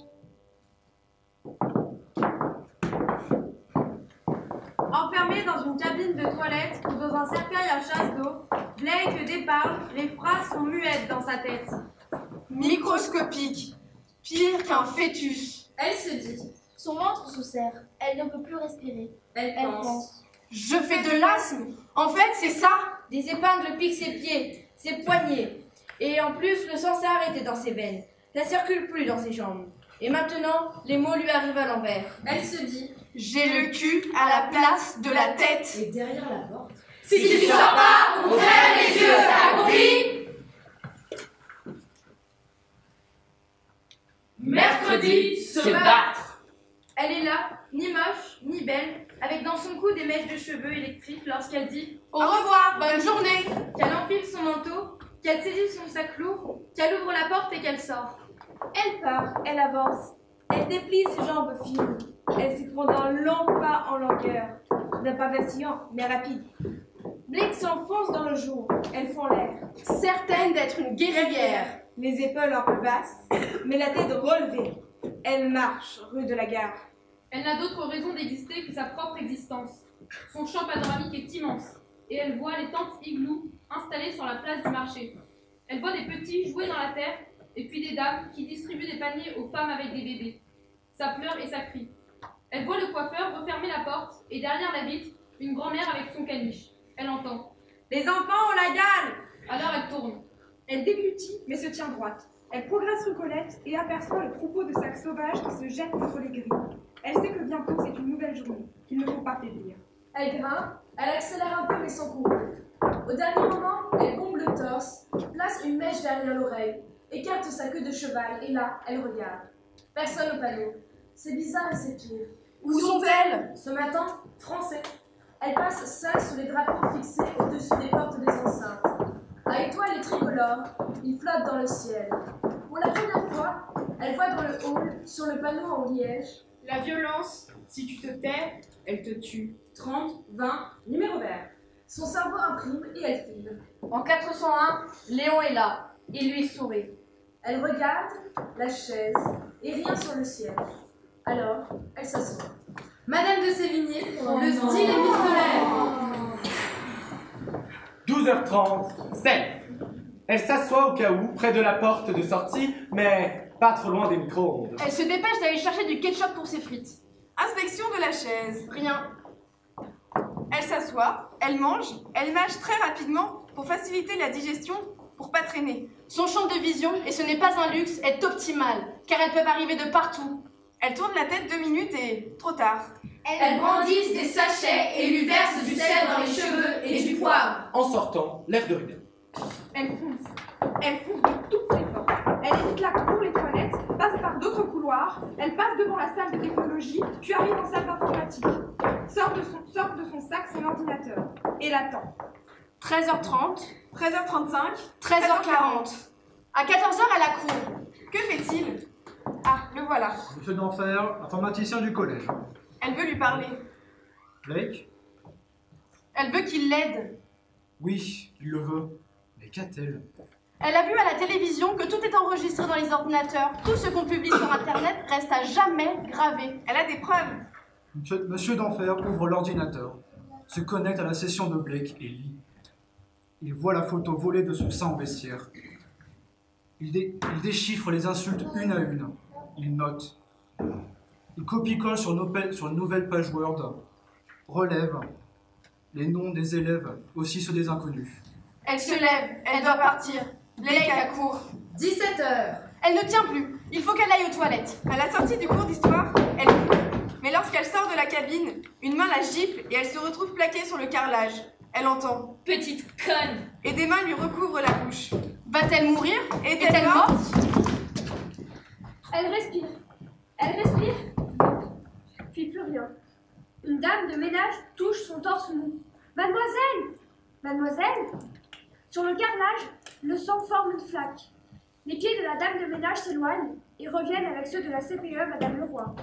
S4: Enfermé dans une cabine de toilette ou dans un cercueil à chasse d'eau, Blake déparle, les phrases sont muettes dans sa tête.
S2: Microscopique, pire qu'un fœtus.
S5: Elle se dit. Son ventre se serre. Elle ne peut plus respirer.
S17: Elle pense.
S2: Je fais de l'asthme. En fait, c'est ça.
S18: Des épingles piquent ses pieds, ses poignets. Et en plus, le sang s'est arrêté dans ses veines. Ça circule plus dans ses jambes. Et maintenant, les mots lui arrivent à l'envers.
S5: Elle se dit.
S2: J'ai le cul à la place de la tête.
S18: Et derrière la porte.
S1: Si tu ne sors pas, on crève les yeux, t'as compris?
S6: Mercredi, se battre.
S18: Elle est là, ni moche, ni belle, avec dans son cou des mèches de cheveux électriques lorsqu'elle dit
S2: au revoir, bonne journée.
S18: Qu'elle enfile son manteau, qu'elle saisit son sac lourd, qu'elle ouvre la porte et qu'elle sort.
S16: Elle part, elle avance. Elle déplie ses jambes fines. Elle s'y prend d'un long pas en longueur. D'un pas vacillant, mais rapide. Blake s'enfonce dans le jour. Elle fend l'air.
S18: Certaine d'être une guerrière.
S16: Les épaules un peu basses, mais la tête relevée. Elle marche rue de la Gare.
S12: Elle n'a d'autre raison d'exister que sa propre existence. Son champ panoramique est immense, et elle voit les tentes igloos installées sur la place du marché. Elle voit des petits jouer dans la terre, et puis des dames qui distribuent des paniers aux femmes avec des bébés. Ça pleure et ça crie. Elle voit le coiffeur refermer la porte, et derrière la vitre, une grand-mère avec son caniche. Elle entend.
S4: Les enfants ont la gale!
S12: Alors elle tourne.
S16: Elle déglutit, mais se tient droite. Elle progresse rue Colette et aperçoit le troupeau de sacs sauvages qui se jettent contre les grilles. Elle sait que bientôt c'est une nouvelle journée, qu'il ne faut pas faiblir.
S3: Elle grimpe, elle accélère un peu mais sans courir. Au dernier moment, elle bombe le torse, place une mèche derrière l'oreille, écarte sa queue de cheval et là, elle regarde. Personne au panneau. C'est bizarre et c'est pire.
S2: Où sont-elles?
S3: Ce matin, français. Elle passe seule sous les drapeaux fixés au-dessus des portes des enceintes. À étoiles et tricolores, ils flottent dans le ciel. Pour la première fois, elle voit dans le hall, sur le panneau en liège,
S11: la violence, si tu te tais, elle te tue. 30, 20, numéro vert.
S3: Son cerveau imprime et elle file.
S18: En 401, Léon est là. Il lui sourit.
S3: Elle regarde la chaise et rien sur le siège. Alors, elle s'assoit.
S18: Madame de Sévigné, le style épistolaire.
S7: 12h30, c'est. Elle s'assoit au cas où, près de la porte de sortie, mais pas trop loin des micro-ondes.
S18: Elle se dépêche d'aller chercher du ketchup pour ses frites.
S2: Inspection de la chaise.
S18: Rien.
S2: Elle s'assoit, elle mange très rapidement pour faciliter la digestion, pour pas traîner.
S18: Son champ de vision, et ce n'est pas un luxe, est optimal, car elles peuvent arriver de partout.
S2: Elle tourne la tête 2 minutes et... trop tard.
S1: Elles brandissent des sachets et lui versent du sel dans les cheveux et du poivre.
S7: En sortant, l'air de rien.
S16: Elle fonce. Elle fonce de toutes ses forces. Elle évite la cour, les toilettes, passe par d'autres couloirs, elle passe devant la salle de technologie, puis arrive en salle d'informatique. Sort de son sac son ordinateur et l'attend.
S2: 13h30,
S16: 13h35,
S2: 13h40. À 14h, elle accourt. Que fait-il? Ah, le voilà.
S14: Monsieur d'Enfer, informaticien du collège.
S2: Elle veut lui parler.
S14: Blake?
S2: Elle veut qu'il l'aide.
S14: Oui, il le veut. Mais qu'a-t-elle?
S2: Elle a vu à la télévision que tout est enregistré dans les ordinateurs. Tout ce qu'on publie sur Internet reste à jamais gravé. Elle a des preuves.
S14: Monsieur d'Enfer ouvre l'ordinateur, se connecte à la session de Blake et lit. Il voit la photo volée de son sein en vestiaire. Il déchiffre les insultes une à une. Il note. Il copie-colle sur une nouvelle page Word. Relève les noms des élèves, aussi ceux des inconnus.
S2: Elle se lève, elle doit partir. Blake accourt.
S18: 17h.
S2: Elle ne tient plus. Il faut qu'elle aille aux toilettes. À la sortie du cours d'histoire, elle court. Mais lorsqu'elle sort de la cabine, une main la gifle et elle se retrouve plaquée sur le carrelage. Elle entend.
S15: Petite conne.
S2: Et des mains lui recouvrent la bouche. Va-t-elle mourir? Est-elle morte?
S9: Elle respire. Elle respire. Puis plus rien. Une dame de ménage touche son torse mou. Mademoiselle! Mademoiselle! Sur le carrelage, le sang forme une flaque. Les pieds de la dame de ménage s'éloignent et reviennent avec ceux de la CPE, Madame Leroy.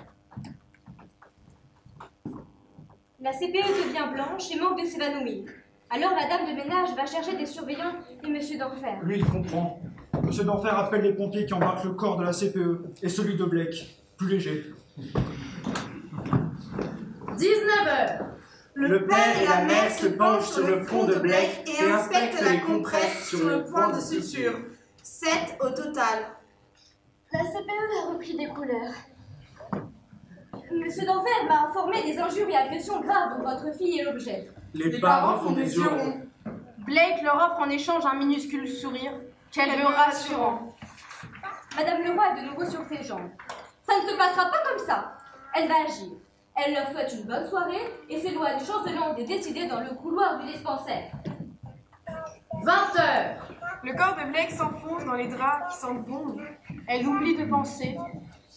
S10: La CPE devient blanche et manque de s'évanouir. Alors la dame de ménage va chercher des surveillants et Monsieur d'Enfer.
S14: Lui, il comprend. Monsieur d'Enfer appelle les pompiers qui embarquent le corps de la CPE et celui de Blake, plus léger.
S18: 19h.
S19: Le père et la mère se penchent sur le front de Blake et inspectent la compresse sur le point de suture. 7 au total.
S8: La CPE a repris des couleurs.
S10: Monsieur d'Enfer m'a informé des injures et agressions graves dont votre fille est l'objet.
S19: Les parents font des yeux ronds.
S2: Blake leur offre en échange un minuscule sourire, qu'elle veut rassurant.
S10: Madame Leroy est de nouveau sur ses jambes. Ça ne se passera pas comme ça. Elle va agir. Elle leur souhaite une bonne soirée et s'éloigne chancelant des décidés dans le couloir du dispensaire.
S18: 20h.
S2: Le corps de Blake s'enfonce dans les draps qui sentent bon. Elle oublie de penser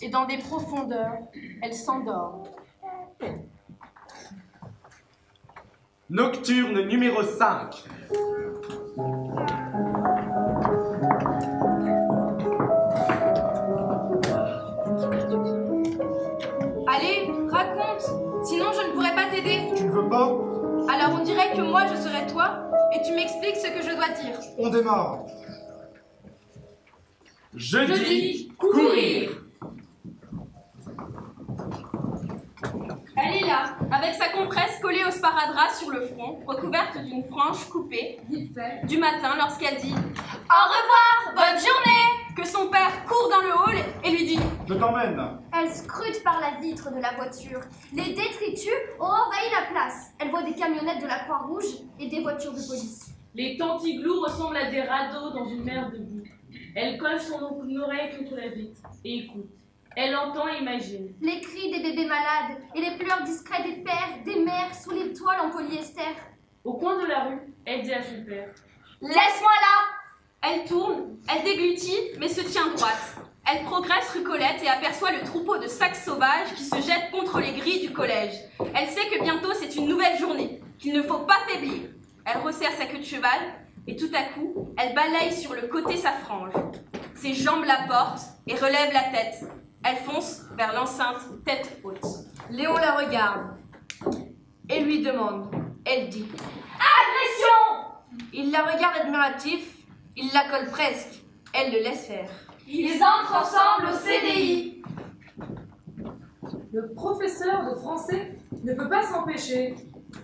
S2: et dans des profondeurs, elle s'endort.
S7: Nocturne numéro 5.
S2: Allez, raconte, sinon je ne pourrai pas t'aider.
S14: Tu ne veux pas?
S2: Alors on dirait que moi je serai toi et tu m'expliques ce que je dois dire.
S14: On démarre.
S7: Je dis courir.
S15: Elle est là, avec sa compresse collée au sparadrap sur le front, recouverte d'une frange coupée, du matin lorsqu'elle dit « Au revoir, bonne journée !» que son père court dans le hall et lui dit «
S14: Je t'emmène !»
S8: Elle scrute par la vitre de la voiture. Les détritus ont envahi la place. Elle voit des camionnettes de la Croix-Rouge et des voitures de police.
S6: Les tantiglous ressemblent à des radeaux dans une mer de boue. Elle colle son oreille contre la vitre et écoute. Elle entend et imagine.
S8: Les cris des bébés malades et les pleurs discrets des pères, des mères sous les toiles en polyester.
S6: Au coin de la rue, elle dit à son père
S15: « Laisse-moi là !» Elle tourne, elle déglutit, mais se tient droite. Elle progresse rue Colette et aperçoit le troupeau de sacs sauvages qui se jettent contre les grilles du collège. Elle sait que bientôt c'est une nouvelle journée, qu'il ne faut pas faiblir. Elle resserre sa queue de cheval et tout à coup, elle balaye sur le côté sa frange. Ses jambes la portent et relève la tête. Elle fonce vers l'enceinte tête haute.
S18: Léon la regarde et lui demande. Elle dit
S15: Agression!
S18: Il la regarde admiratif, il la colle presque. Elle le laisse faire.
S15: Ils entrent ensemble au CDI.
S13: Le professeur de français ne peut pas s'empêcher.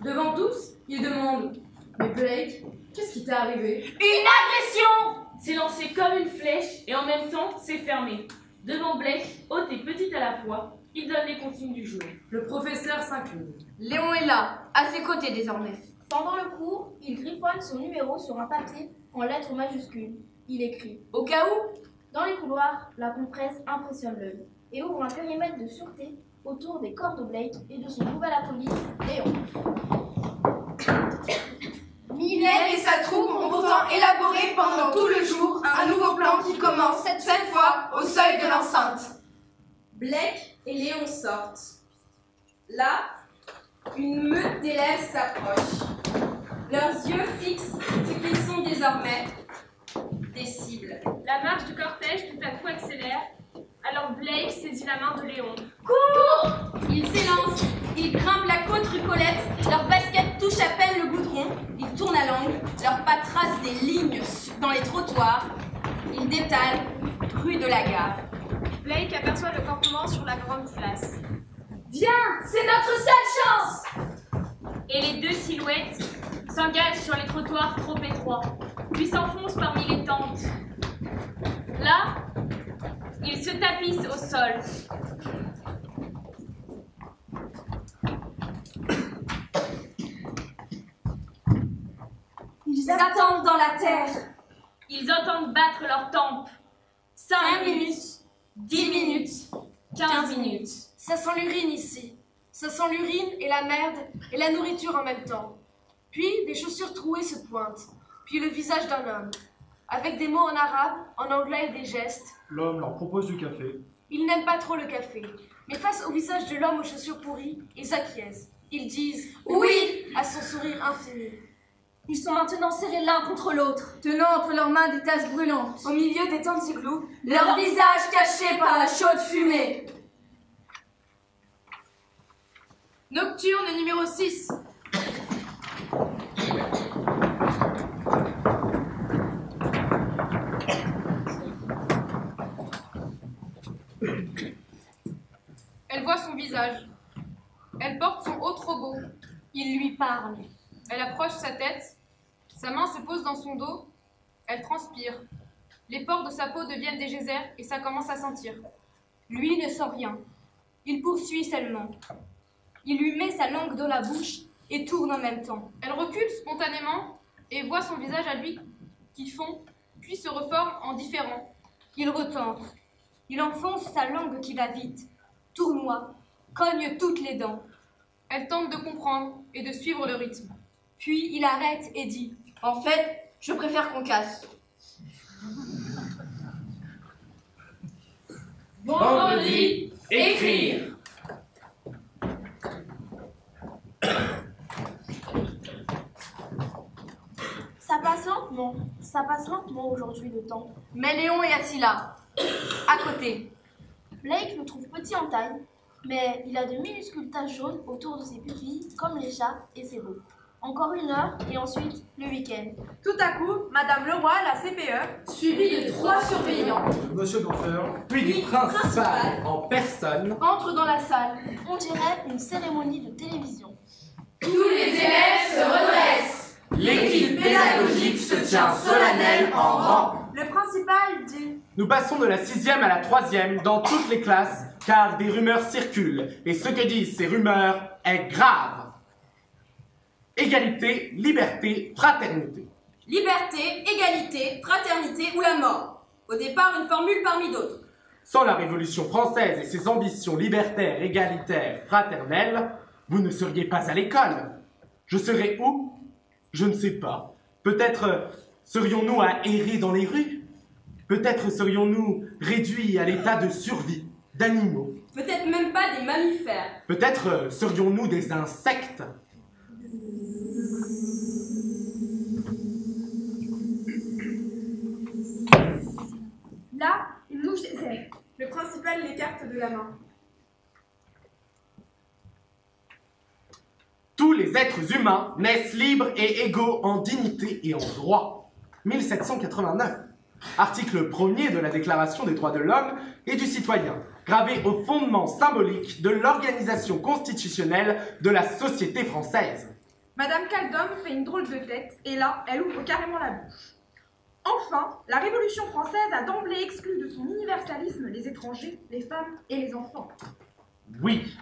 S13: Devant tous, il demande « Mais Blake, qu'est-ce qui t'est arrivé ?»
S15: Une agression!
S6: C'est lancé comme une flèche et en même temps, c'est fermé. Devant Blake, haute et petite à la fois, il donne les consignes du jour.
S13: Le professeur s'incline.
S18: Léon est là, à ses côtés désormais.
S5: Pendant le cours, il griffonne son numéro sur un papier en lettres majuscules. Il écrit
S18: « Au cas où ?»
S5: Dans les couloirs, la compresse impressionne l'œil. et ouvre un périmètre de sûreté autour des corps de Blake et de son nouvel acolyte, Léon.
S2: Mylène et sa troupe ont pourtant élaboré pendant tout le jour un nouveau plan qui commence cette fois au seuil de l'enceinte.
S4: Blake et Léon sortent. Là, une meute d'élèves s'approche. Leurs yeux fixent ce qu'ils sont désormais, des cibles.
S12: La marche du cortège tout à coup accélère, alors Blake saisit la main de Léon.
S4: Cours! Ils s'élancent, ils grimpent la côte rucolette, leurs baskets touchent à peine le goudron, ils tournent à l'angle, leurs pas tracent des lignes dans les trottoirs, ils détalent rue de la Gare.
S12: Blake aperçoit le campement sur la grande place.
S15: Viens, c'est notre seule chance! Et les deux silhouettes s'engagent sur les trottoirs trop étroits, puis s'enfoncent parmi les tentes. Là, ils se tapissent au sol.
S2: Ils attendent dans la terre.
S15: Ils entendent battre leurs tempes. 5 minutes, 10 minutes, 15 minutes.
S3: Ça sent l'urine ici. Ça sent l'urine et la merde et la nourriture en même temps. Puis des chaussures trouées se pointent. Puis le visage d'un homme. Avec des mots en arabe, en anglais et des gestes.
S14: L'homme leur propose du café.
S3: Ils n'aiment pas trop le café. Mais face au visage de l'homme aux chaussures pourries, ils acquiescent. Ils disent « Oui » à son sourire infini.
S2: Ils sont maintenant serrés l'un contre l'autre, tenant entre leurs mains des tasses brûlantes. Au milieu des tentes igloos, leurs visages cachés par la chaude fumée.
S11: Nocturne numéro 6. Elle voit son visage. Elle porte son haut trop beau. Il lui parle. Elle approche sa tête. Sa main se pose dans son dos. Elle transpire. Les pores de sa peau deviennent des geysers et ça commence à sentir.
S10: Lui ne sent rien. Il poursuit seulement. Il lui met sa langue dans la bouche et tourne en même temps.
S11: Elle recule spontanément et voit son visage à lui qui fond, puis se reforme en différent.
S10: Il retente. Il enfonce sa langue qui va vite, tournoie, cogne toutes les dents.
S11: Elle tente de comprendre et de suivre le rythme.
S10: Puis il arrête et dit «
S18: En fait, je préfère qu'on casse. »
S7: Vendredi, écrire.
S5: Ça passe lentement aujourd'hui le temps.
S3: Mais Léon est assis là, à côté.
S5: Blake le trouve petit en taille, mais il a de minuscules taches jaunes autour de ses pupilles, comme les chats, et c'est beau. Encore 1 heure, et ensuite le week-end.
S16: Tout à coup, Madame Leroy, la CPE,
S18: suivi de 3 surveillants,
S14: Monsieur d'enfer,
S7: puis du principal en personne,
S3: entre dans la salle.
S5: On dirait une cérémonie de télévision.
S2: Tous les élèves se redressent.
S7: l'équipe pédagogique se tient solennelle en rang.
S16: Le principal dit:
S7: Nous passons de la 6e à la 3e dans toutes les classes, car des rumeurs circulent, et ce que disent ces rumeurs est grave. Égalité, liberté, fraternité.
S4: Liberté, égalité, fraternité ou la mort. Au départ, une formule parmi d'autres.
S7: Sans la Révolution française et ses ambitions libertaires, égalitaires, fraternelles, vous ne seriez pas à l'école. Je serais où? Je ne sais pas. Peut-être serions-nous à errer dans les rues? Peut-être serions-nous réduits à l'état de survie d'animaux?
S4: Peut-être même pas des mammifères.
S7: Peut-être serions-nous des insectes?
S16: Là, une mouche des airs. Le principal l'écarte de la main.
S7: Tous les êtres humains naissent libres et égaux en dignité et en droit. 1789. Article 1er de la Déclaration des droits de l'homme et du citoyen, gravé au fondement symbolique de l'organisation constitutionnelle de la société française.
S16: Madame Caldom fait une drôle de tête, et là, elle ouvre carrément la bouche. Enfin, la Révolution française a d'emblée exclu de son universalisme les étrangers, les femmes et les enfants.
S7: Oui.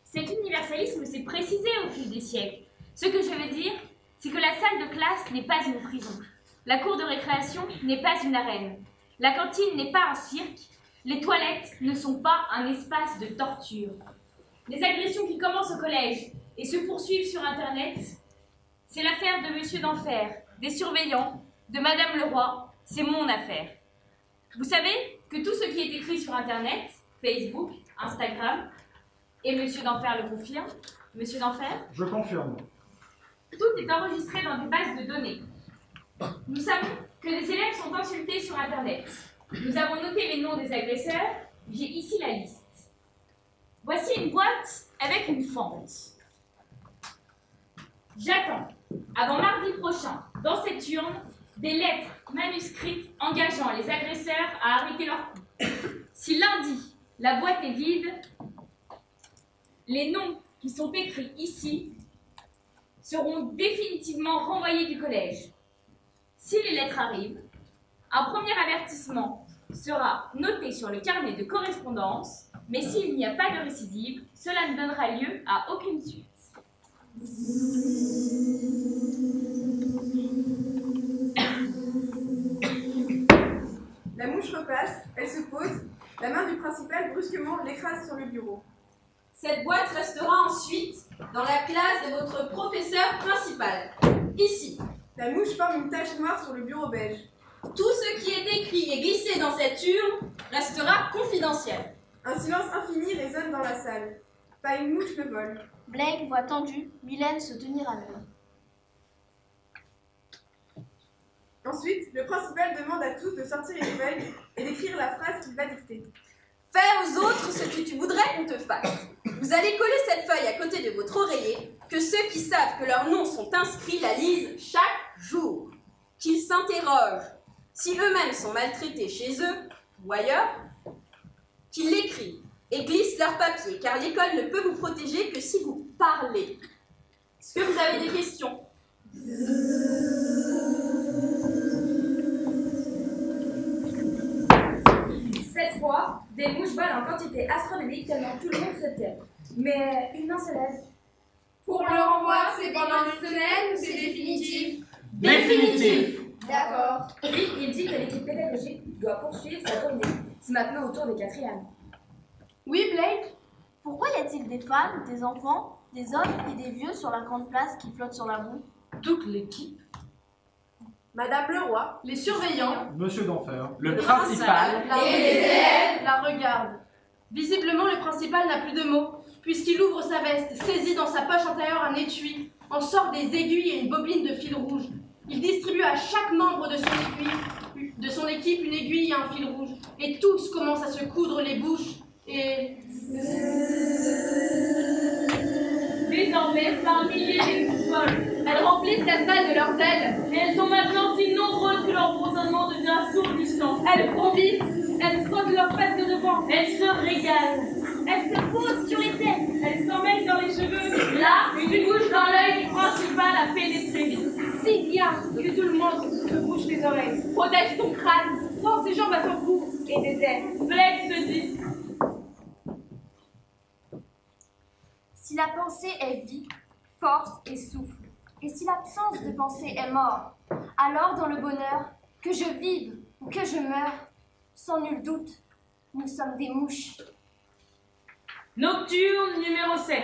S15: Cet universalisme s'est précisé au fil des siècles. Ce que je veux dire, c'est que la salle de classe n'est pas une prison. La cour de récréation n'est pas une arène. La cantine n'est pas un cirque. Les toilettes ne sont pas un espace de torture. Les agressions qui commencent au collège et se poursuivent sur Internet, c'est l'affaire de Monsieur d'Enfer, des surveillants, de Madame Leroy, c'est mon affaire. Vous savez que tout ce qui est écrit sur Internet, Facebook, Instagram, et Monsieur d'Enfer le confirme, Monsieur d'Enfer,
S14: Je confirme.
S15: tout est enregistré dans des bases de données. Nous savons que des élèves sont insultés sur Internet. Nous avons noté les noms des agresseurs. J'ai ici la liste. Voici une boîte avec une fente. J'attends, avant mardi prochain, dans cette urne, des lettres manuscrites engageant les agresseurs à arrêter leur coup. Si lundi, la boîte est vide, les noms qui sont écrits ici seront définitivement renvoyés du collège. Si les lettres arrivent, un premier avertissement sera noté sur le carnet de correspondance, mais s'il n'y a pas de récidive, cela ne donnera lieu à aucune suite.
S20: La mouche repasse, elle se pose, la main du principal brusquement l'écrase sur le bureau.
S17: Cette boîte restera ensuite dans la classe de votre professeur principal, ici.
S20: La mouche forme une tache noire sur le bureau beige.
S17: Tout ce qui est écrit et glissé dans cette urne restera confidentiel.
S20: Un silence infini résonne dans la salle. Pas une mouche ne vole.
S5: Blake voit tendu Mylène se tenir à l'œil.
S20: Ensuite, le principal demande à tous de sortir une feuille et d'écrire la phrase qu'il va dicter.
S17: Fais aux autres ce que tu voudrais qu'on te fasse. Vous allez coller cette feuille à côté de votre oreiller, que ceux qui savent que leurs noms sont inscrits la lisent chaque jour. Qu'ils s'interrogent si eux-mêmes sont maltraités chez eux ou ailleurs, qu'ils l'écrivent et glissent leur papier, car l'école ne peut vous protéger que si vous parlez. Est-ce que vous avez des questions ?
S9: Cette fois, des mouches volent en quantité astronomique tellement tout le monde se tait. Mais une main se lève.
S16: Pour le renvoi, c'est pendant une semaine ou c'est définitif?
S7: Définitif.
S9: D'accord. Puis il dit que l'équipe pédagogique doit poursuivre sa tournée. C'est maintenant au tour des quatrièmes.
S5: Oui, Blake? Pourquoi y a-t-il des femmes, des enfants, des hommes et des vieux sur la grande place qui flottent sur la boue?
S13: Toute l'équipe.
S3: Madame Leroy,
S18: Les surveillants
S14: Monsieur d'Enfer.
S7: Le principal.
S18: et les élèves la regardent. Visiblement, le principal n'a plus de mots, puisqu'il ouvre sa veste, saisit dans sa poche intérieure un étui, en sort des aiguilles et une bobine de fil rouge. Il distribue à chaque membre de son équipe une aiguille et un fil rouge, et tous commencent à se coudre les bouches et...
S15: Désormais, par milliers les mouches volent. Elles remplissent la salle de leurs ailes. Et elles sont maintenant si nombreuses que leur bourdonnement devient assourdissant. Elles frombissent, elles frottent leurs pattes de devant. Elles se régalent. Elles se posent sur les têtes. Elles s'en mêlent dans les cheveux. Là, une bouche dans l'œil principal a pénétré.
S9: C'est bien que tout le monde se bouche les oreilles.
S15: Protège ton crâne.
S9: Prends ses jambes à son cou et des ailes.
S15: Blake se dit.
S8: Si la pensée est vie, force et souffle, et si l'absence de pensée est mort, alors dans le bonheur, que je vive ou que je meure, sans nul doute, nous sommes des mouches.
S6: Nocturne numéro 7.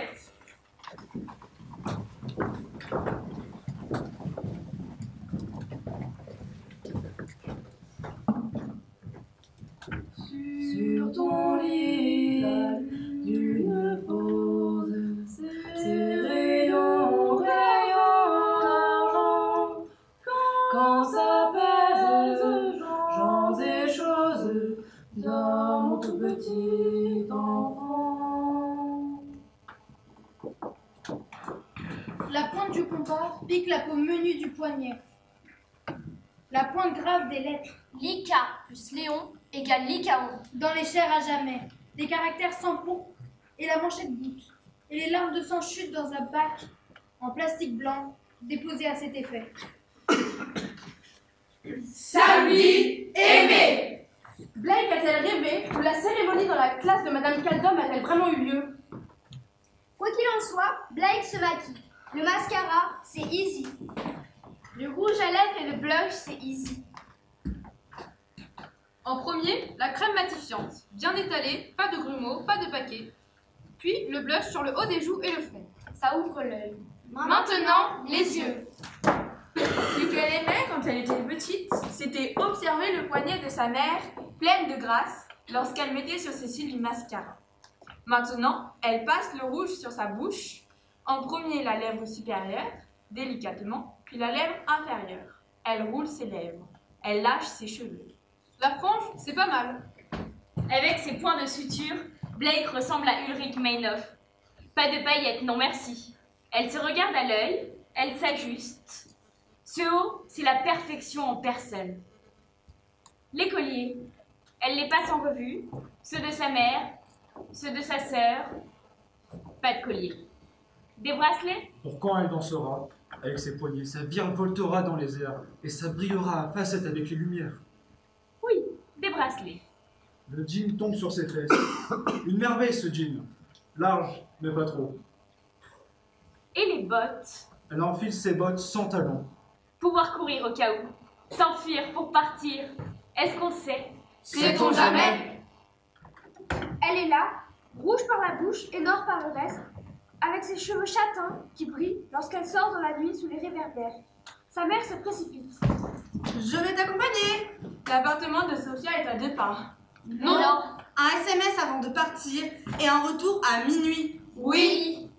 S13: Sur ton lit, d'une pose, ces rayons, rayons d'argent, quand s'apaisent gens et choses dans mon tout petit enfant.
S21: La pointe du compas pique la peau menue du poignet. La pointe grave des lettres.
S8: Lika plus Léon égale Lycaon.
S21: Dans les chairs à jamais. Des caractères sans pourpre et la manchette goutte. Et les larmes de sang chutent dans un bac en plastique blanc déposé à cet effet.
S18: Samedi aimé. Blake a-t-elle rêvé ou la cérémonie dans la classe de Madame Caldom a-t-elle vraiment eu lieu?
S8: Quoi qu'il en soit, Blake se maquille. Le mascara, c'est easy. Le rouge à lèvres et le blush, c'est easy.
S12: En premier, la crème matifiante, bien étalée, pas de grumeaux, pas de paquets. Puis le blush sur le haut des joues et le front.
S5: Ça ouvre l'œil.
S12: Maintenant, les yeux. Ce qu'elle aimait quand elle était petite, c'était observer le poignet de sa mère, pleine de grâce, lorsqu'elle mettait sur ses cils du mascara. Maintenant, elle passe le rouge sur sa bouche. En premier, la lèvre supérieure, délicatement, puis la lèvre inférieure. Elle roule ses lèvres. Elle lâche ses cheveux. La frange, c'est pas mal.
S15: Avec ses points de suture, Blake ressemble à Ulrich Meinhof. Pas de paillettes, non merci. Elle se regarde à l'œil, elle s'ajuste. Ce haut, c'est la perfection en personne. Les colliers, elle les passe en revue, ceux de sa mère, ceux de sa sœur. Pas de collier. Des bracelets?
S14: Pour quand elle dansera, avec ses poignets, ça virevoltera dans les airs et ça brillera à facettes avec les lumières.
S15: Oui, des bracelets.
S14: Le jean tombe sur ses fesses. Une merveille ce jean. Large, mais pas trop.
S15: Et les bottes?
S14: Elle enfile ses bottes sans talons.
S15: Pouvoir courir au cas où. S'enfuir pour partir. Est-ce qu'on sait?
S12: Sait-on jamais?
S9: Elle est là, rouge par la bouche et noire par le reste, avec ses cheveux châtains qui brillent lorsqu'elle sort dans la nuit sous les réverbères. Sa mère se précipite.
S4: Je vais t'accompagner.
S2: L'appartement de Sophia est à 2 pas.
S4: Non. Un SMS avant de partir et un retour à minuit.
S9: Oui.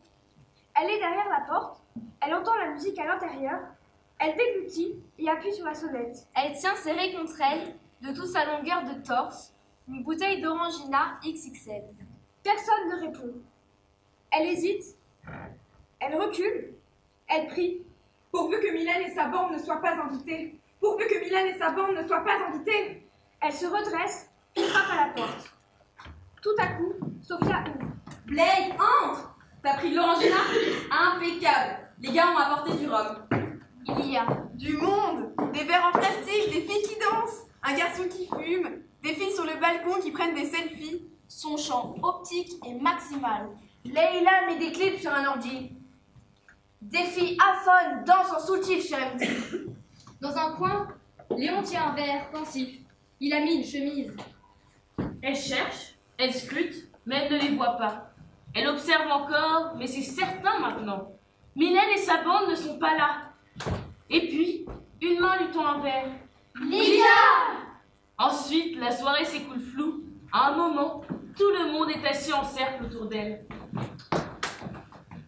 S9: Elle est derrière la porte, elle entend la musique à l'intérieur, elle déglutit et appuie sur la sonnette.
S5: Elle tient serrée contre elle, de toute sa longueur de torse, une bouteille d'orangina XXL.
S9: Personne ne répond. Elle hésite, elle recule, elle prie.
S16: Pourvu que Mylène et sa bande ne soient pas invitées. Pourvu que Mylène et sa bande ne soient pas invitées.
S9: Elle se redresse et frappe à la porte. Tout à coup, Sophia ouvre.
S17: Blake, entre! T'as pris de l'orangina? Impeccable! Les gars ont apporté du rhum.
S5: Il y a
S20: du monde, des verres en plastique, des filles qui dansent, un garçon qui fume, des filles sur le balcon qui prennent des selfies.
S5: Son champ optique est maximal.
S21: Leïla met des clips sur un ordi. Des filles aphone dansent en soutif sur MD.
S10: Dans un coin, Léon tient un verre pensif. Il a mis une chemise.
S6: Elle cherche, elle scrute, mais elle ne les voit pas. Elle observe encore, mais c'est certain maintenant. Mylène et sa bande ne sont pas là. Et puis, une main lui tend un verre.
S21: Lydia!
S6: Ensuite, la soirée s'écoule floue. À un moment, tout le monde est assis en cercle autour d'elle.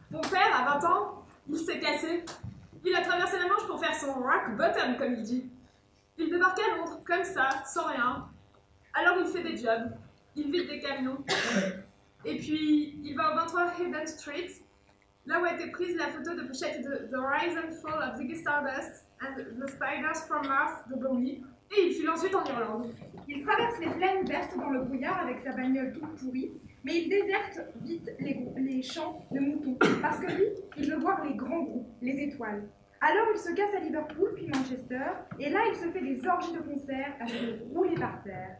S16: Mon père, à 20 ans, il s'est cassé. Il a traversé la Manche pour faire son rock bottom, comme il dit. Il débarque à Londres, comme ça, sans rien. Alors il fait des jobs. Il vide des camions. Et puis, il va au 23 Hayden Street, là où a été prise la photo de pochette de The Rise and Fall of Ziggy Stardust and The Spiders from Mars de Bowie, et il file ensuite en Irlande. Il traverse les plaines vertes dans le brouillard avec sa bagnole toute pourrie, mais il déserte vite les champs de moutons, parce que lui, il veut voir les grands groupes, les étoiles. Alors il se casse à Liverpool, puis Manchester, et là il se fait des orgies de concerts à se rouler par terre.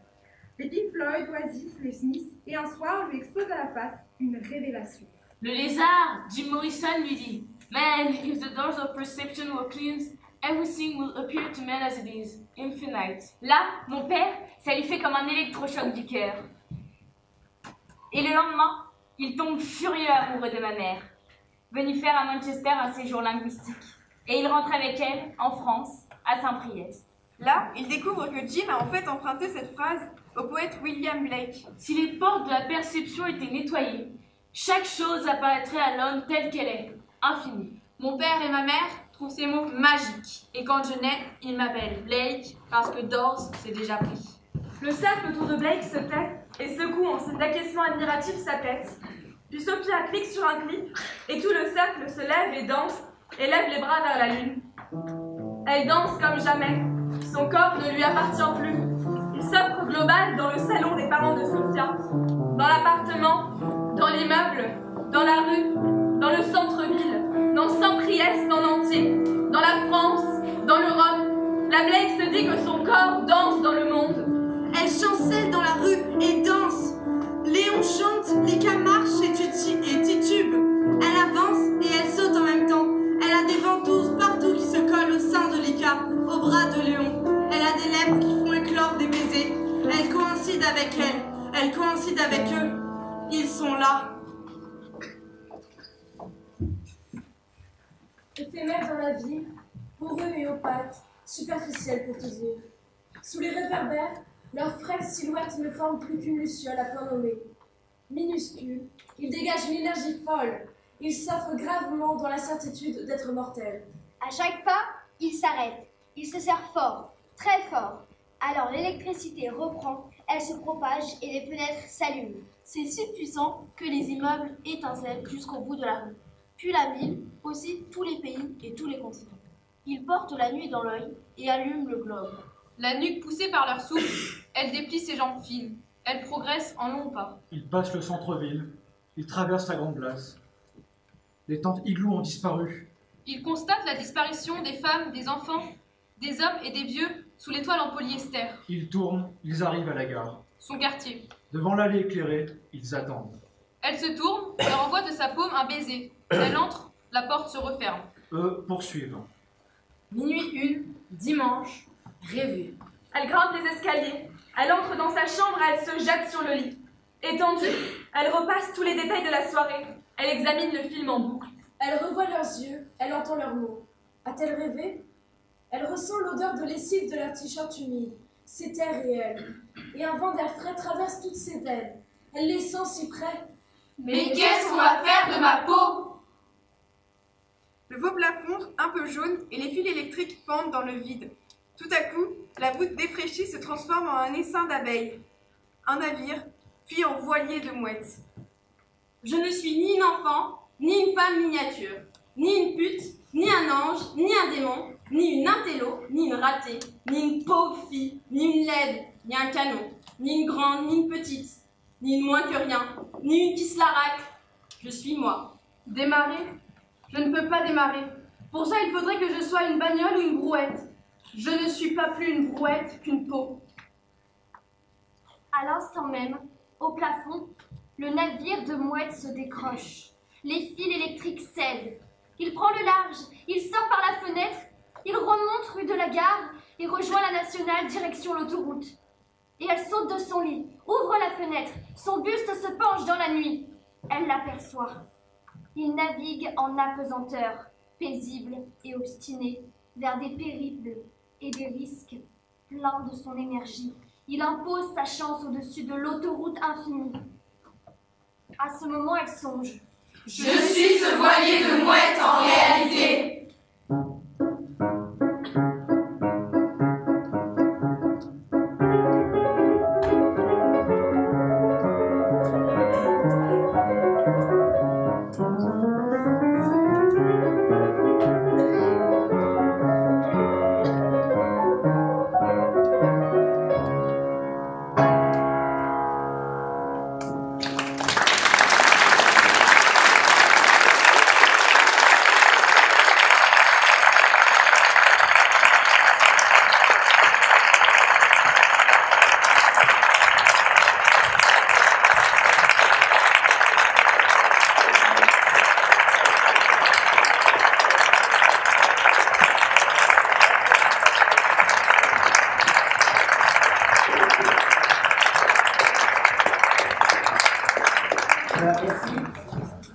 S16: Les Pink Floyd, Oasis, les Smiths, et un soir lui explose à la face une révélation.
S6: Le lézard, Jim Morrison, lui dit « Man, if the doors of perception were cleansed, everything will appear to man as it is, infinite. »
S15: Là, mon père, ça lui fait comme un électrochoc du cœur. Et le lendemain, il tombe furieux amoureux de ma mère, venu faire à Manchester un séjour linguistique. Et il rentre avec elle, en France, à Saint-Priest.
S20: Là, il découvre que Jim a en fait emprunté cette phrase au poète William Blake.
S6: Si les portes de la perception étaient nettoyées, chaque chose apparaîtrait à l'homme telle qu'elle est, infinie.
S2: Mon père et ma mère trouvent ces mots magiques. Et quand je nais, ils m'appellent Blake parce que Dawes s'est déjà pris.
S11: Le cercle autour de Blake se tait et secoue en signe d'acquiescement admiratif sa tête. Puis Sophia clique sur un clip et tout le cercle se lève et danse et lève les bras vers la lune. Elle danse comme jamais. Son corps ne lui appartient plus. Il s'offre global dans le salon des parents de Sophia, dans l'appartement, dans l'immeuble, dans la rue, dans le centre-ville, dans Saint-Priest en entier, dans la France, dans l'Europe. La Blake se dit que son corps danse dans le monde.
S4: Elle chancelle dans la rue et danse. Léon chante, Lika marche et titube. Elle avance et elle saute en même temps. Elle a des ventouses partout qui se collent au sein de Lika, au bras de Léon. Elle a des lèvres qui font éclore des baisers. Elle avec elles, elle coïncide avec eux. Ils sont là.
S3: Éphémères dans la vie, poreux et opaques, superficiels pour te dire. Sous les réverbères, leurs frêles silhouettes ne forment plus qu'une luciole à point nommé. Minuscules, ils dégagent une énergie folle. Ils s'offrent gravement dans la certitude d'être mortels.
S8: À chaque pas, ils s'arrêtent. Ils se serrent fort, très fort. Alors l'électricité reprend, elle se propage et les fenêtres s'allument.
S5: C'est si puissant que les immeubles étincellent jusqu'au bout de la rue. Puis la ville possède tous les pays et tous les continents. Ils portent la nuit dans l'œil et allument le globe.
S12: La nuque poussée par leur souffle, elle déplie ses jambes fines. Elle progresse en longs pas.
S14: Ils passent le centre-ville. Ils traversent la grande place. Les tentes igloos ont disparu.
S12: Ils constatent la disparition des femmes, des enfants, des hommes et des vieux sous les toiles en polyester.
S14: Ils tournent, ils arrivent à la gare.
S12: Son quartier.
S14: Devant l'allée éclairée, ils attendent.
S12: Elle se tourne et renvoie de sa paume un baiser. Elle entre, la porte se referme.
S14: Eux poursuivent.
S11: Minuit 1, dimanche, rêver. Elle grimpe les escaliers. Elle entre dans sa chambre et elle se jette sur le lit. Étendue, elle repasse tous les détails de la soirée. Elle examine le film en boucle.
S3: Elle revoit leurs yeux, elle entend leurs mots. A-t-elle rêvé? Elle ressent l'odeur de lessive de leur t-shirt humide. C'était réel. Et un vent d'air frais traverse toutes ses veines. Elle les sent si près.
S2: Mais qu'est-ce qu'on va faire de ma peau?
S20: Le veau plafond, un peu jaune, et les fils électriques pendent dans le vide. Tout à coup, la voûte défraîchie se transforme en un essaim d'abeilles. Un navire, puis en voilier de mouettes.
S17: Je ne suis ni une enfant, ni une femme miniature, ni une pute, ni un ange, ni un démon, ni une intello, ni une ratée, ni une pauvre fille, ni une laide, ni un canon, ni une grande, ni une petite, ni une moins que rien, ni une qui se la racle. Je suis moi.
S18: Démarrer? Je ne peux pas démarrer. Pour ça, il faudrait que je sois une bagnole ou une brouette. Je ne suis pas plus une brouette qu'une peau.
S8: À l'instant même, au plafond, le navire de mouettes se décroche. Les fils électriques cèdent. Il prend le large, il sort par la fenêtre, il remonte rue de la Gare et rejoint la nationale direction l'autoroute. Et elle saute de son lit, ouvre la fenêtre, son buste se penche dans la nuit. Elle l'aperçoit. Il navigue en apesanteur, paisible et obstiné, vers des périples et des risques, plein de son énergie. Il impose sa chance au-dessus de l'autoroute infinie. À ce moment, elle songe.
S2: Je suis ce voilier de mouettes en réalité.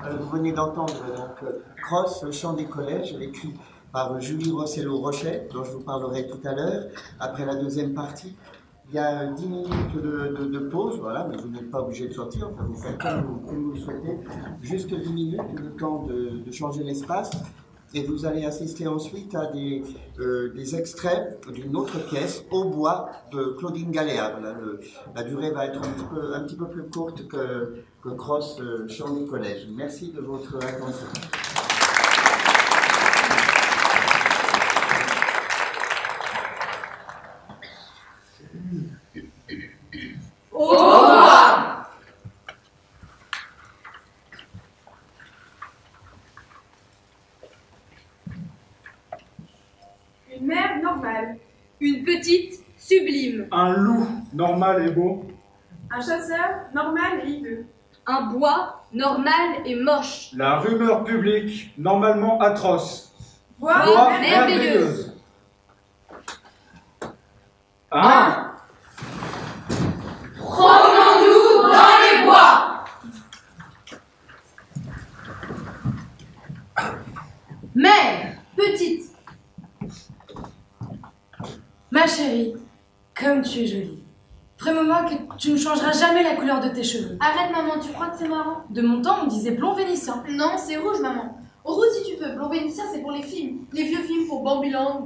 S1: Vous venez d'entendre donc Cross, chant des collèges, écrit par Julie Rossello-Rochet, dont je vous parlerai tout à l'heure. Après la deuxième partie, il y a 10 minutes de pause, voilà, mais vous n'êtes pas obligé de sortir, enfin vous faites comme vous le souhaitez. Juste 10 minutes, le temps de changer l'espace. Et vous allez assister ensuite à des extraits d'une autre pièce, Au bois, de Claudine Galéard. Là, la durée va être un petit peu plus courte que Cross, chant des collèges. Merci de votre attention.
S2: Au bois!
S16: Une mère normale.
S11: Une petite sublime.
S14: Un loup normal et beau.
S16: Un chasseur normal et hideux.
S11: Un bois normal et moche.
S14: La rumeur publique normalement atroce.
S16: Voix
S14: merveilleuse. Un.
S2: Pro
S18: Mère, petite. Ma chérie, comme tu es jolie. Promets-moi que tu ne changeras jamais la couleur de tes cheveux.
S21: Arrête, maman, tu crois que c'est marrant?
S18: De mon temps, on disait blond vénitien.
S21: Non, c'est rouge, maman. Rouge si tu veux, blond vénitien, c'est pour les films. Les vieux films pour Bambiland,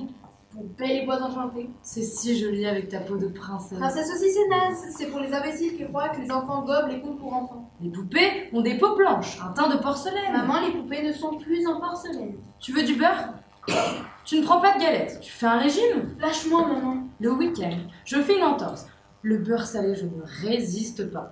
S21: pour Belle et Bois Enchantées.
S18: C'est si joli avec ta peau de princesse.
S21: Princesse aussi, c'est naze. C'est pour les imbéciles qui croient que les enfants gobent les contes pour enfants.
S18: Les poupées ont des peaux blanches, un teint de porcelaine.
S21: Maman, les poupées ne sont plus en porcelaine.
S18: Tu veux du beurre? Tu ne prends pas de galettes. Tu fais un régime?
S21: Lâche-moi, maman.
S18: Le week-end, je fais une entorse. Le beurre salé, je ne résiste pas.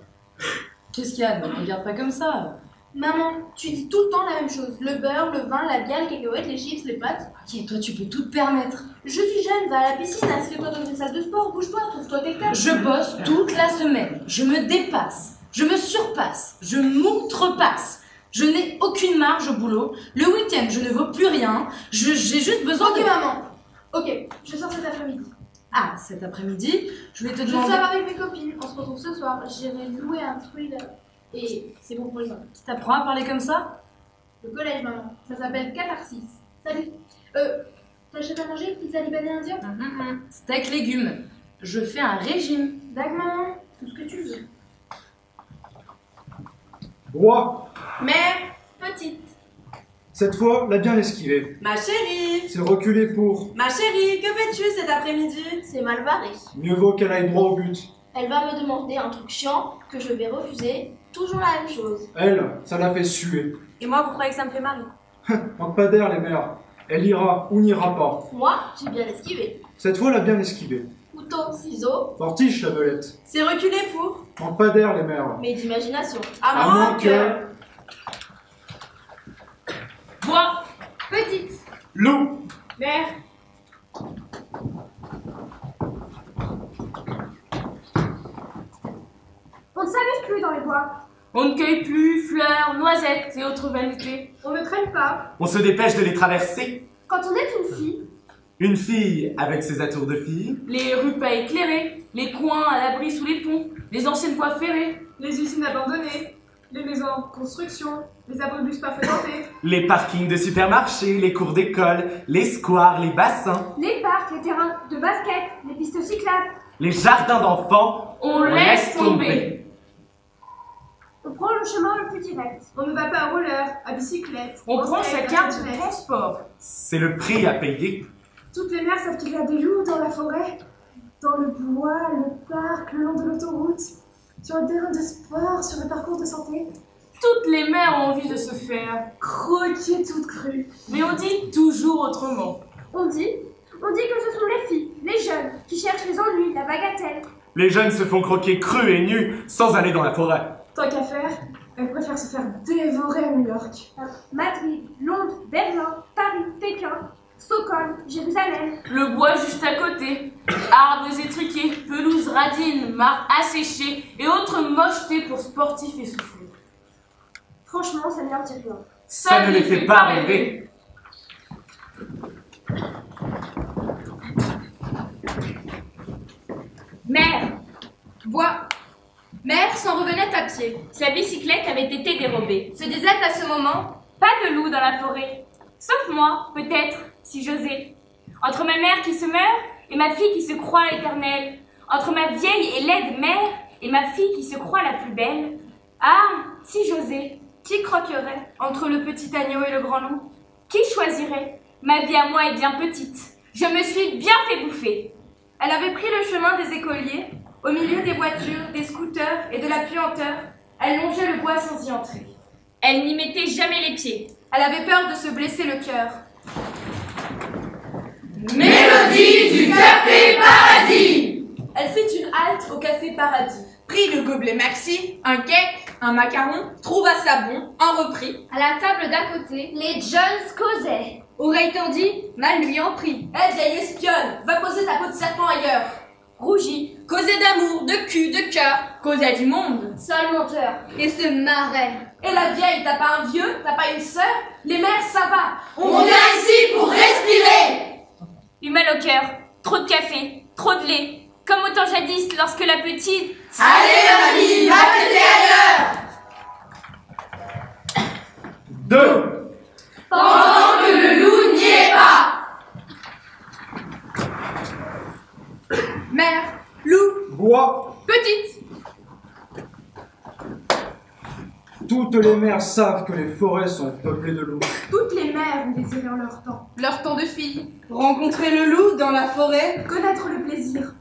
S18: Qu'est-ce qu'il y a? Ne me regarde pas comme ça.
S21: Maman, tu dis tout le temps la même chose. Le beurre, le vin, la bière, les cacahuètes, les chips, les pâtes.
S18: Ok, toi tu peux tout te permettre.
S21: Je suis jeune, va à la piscine, inscris-toi dans une salle de sport, bouge-toi, trouve-toi quelqu'un.
S18: Je bosse toute la semaine. Je me dépasse. Je me surpasse. Je m'outrepasse. Je n'ai aucune marge au boulot. Le week-end, je ne vaux plus rien. J'ai juste besoin
S21: de...
S18: Ok,
S21: maman. Ok, je sors cet après-midi.
S18: Ah, cet après-midi, je vais te
S21: Je
S18: demander...
S21: sors avec mes copines, on se retrouve ce soir. J'irai louer un thriller. Et c'est bon pour les enfants.
S18: Qui t'apprend à parler comme ça?
S21: Le collège, maman. Ça s'appelle Catharsis. Salut. T'achètes à manger, pizza libanais indien?
S18: Steak légumes. Je fais un régime.
S21: D'accord, maman. Tout ce que tu veux.
S14: Roi,
S4: Mère, petite.
S14: cette fois, l'a bien esquivé.
S4: Ma chérie.
S14: C'est reculé pour.
S4: Ma chérie, que fais-tu cet après-midi?
S5: C'est mal barré.
S14: Mieux vaut qu'elle aille droit au but.
S5: Elle va me demander un truc chiant que je vais refuser. Toujours la même chose.
S14: Elle, ça l'a fait suer.
S11: Et moi, vous croyez que ça me fait mal?
S14: Manque pas d'air, les mères. Elle ira ou n'ira pas.
S5: Moi, j'ai bien esquivé.
S14: Cette fois, l'a bien esquivé.
S5: Couteau, ciseaux.
S14: Fortiche, la belette.
S4: C'est reculé pour?
S14: Manque pas d'air, les mères.
S5: Mais d'imagination.
S4: À moins que...
S6: Bois.
S21: Petite.
S14: Loup.
S21: Mère. On ne s'amuse plus dans les bois.
S6: On ne cueille plus fleurs, noisettes et autres vanités.
S21: On ne traîne pas.
S7: On se dépêche de les traverser.
S21: Quand on est une fille.
S7: Une fille avec ses atours de fille.
S6: Les rues pas éclairées, les coins à l'abri sous les ponts, les anciennes voies ferrées.
S16: Les usines abandonnées, les maisons en construction, les abribus pas fréquentés.
S7: Les parkings de supermarchés, les cours d'école, les squares, les bassins.
S21: Les parcs, les terrains de basket, les pistes cyclables.
S7: Les jardins d'enfants.
S6: On laisse tomber.
S21: On prend le chemin le plus direct.
S16: On ne va pas à roller, à bicyclette.
S6: On prend sa carte de
S16: trottinette.
S6: transport.
S7: C'est le prix à payer.
S16: Toutes les mères savent qu'il y a des loups dans la forêt, dans le bois, le parc, le long de l'autoroute, sur le terrain de sport, sur le parcours de santé.
S6: Toutes les mères ont envie de se faire
S16: croquer toute crue.
S6: Mais on dit toujours autrement.
S21: On dit que ce sont les filles, les jeunes, qui cherchent les ennuis, la bagatelle.
S7: Les jeunes se font croquer crus et nus sans aller dans la forêt.
S16: Tant qu'à faire, elles préfèrent se faire dévorer à New York.
S21: Madrid, Londres, Berlin, Paris, Pékin, Stockholm, Jérusalem.
S6: Le bois juste à côté, arbres étriqués, pelouses radines, mares asséchées et autres mochetés pour sportifs essoufflés.
S21: Franchement, ça ne leur dit rien.
S7: Ça ne les fait pas rêver.
S15: Mère,
S21: Bois. Mère s'en revenait à pied.
S15: sa bicyclette avait été dérobée.
S21: Se disait à ce moment,
S15: Pas de loup dans la forêt. Sauf moi, peut-être, si j'osais. Entre ma mère qui se meurt et ma fille qui se croit éternelle. Entre ma vieille et laide mère et ma fille qui se croit la plus belle. Ah, si j'osais.
S2: Qui croquerait entre le petit agneau et le grand loup?
S15: Qui choisirait? Ma vie à moi est bien petite. Je me suis bien fait bouffer.
S2: Elle avait pris le chemin des écoliers, au milieu des voitures, des scooters et de la puanteur. Elle longeait le bois sans y entrer.
S15: Elle n'y mettait jamais les pieds.
S2: Elle avait peur de se blesser le cœur.
S4: Mélodie du Café Paradis.
S2: Elle fit une halte au Café Paradis.
S4: Prit le gobelet maxi, un cake, un macaron, trouva ça bon, en reprit.
S21: à la table d'à côté,
S8: Les Jones causaient.
S2: Oreille tendue, mal lui en prit. Eh, vieille espionne, va poser ta peau de serpent ailleurs.
S17: Rougit, causait d'amour, de cul, de cœur, causait du monde.
S8: Sale menteur.
S21: et se marrait.
S2: Et la vieille, t'as pas un vieux, t'as pas une sœur? Les mères, ça va.
S4: On vient ici pour respirer.
S15: Du mal au cœur, trop de café, trop de lait. Comme au temps jadis, lorsque la petite...
S4: Allez, ma mamie, va péter ailleurs.
S7: 2.
S4: Pendant que le loup
S2: Mère, loup,
S14: Bois.
S2: petite.
S14: Toutes les mères savent que les forêts sont peuplées de loups.
S16: Toutes les mères ont désiré en
S2: leur temps de fille.
S4: Rencontrer le loup dans la forêt.
S16: Connaître le plaisir.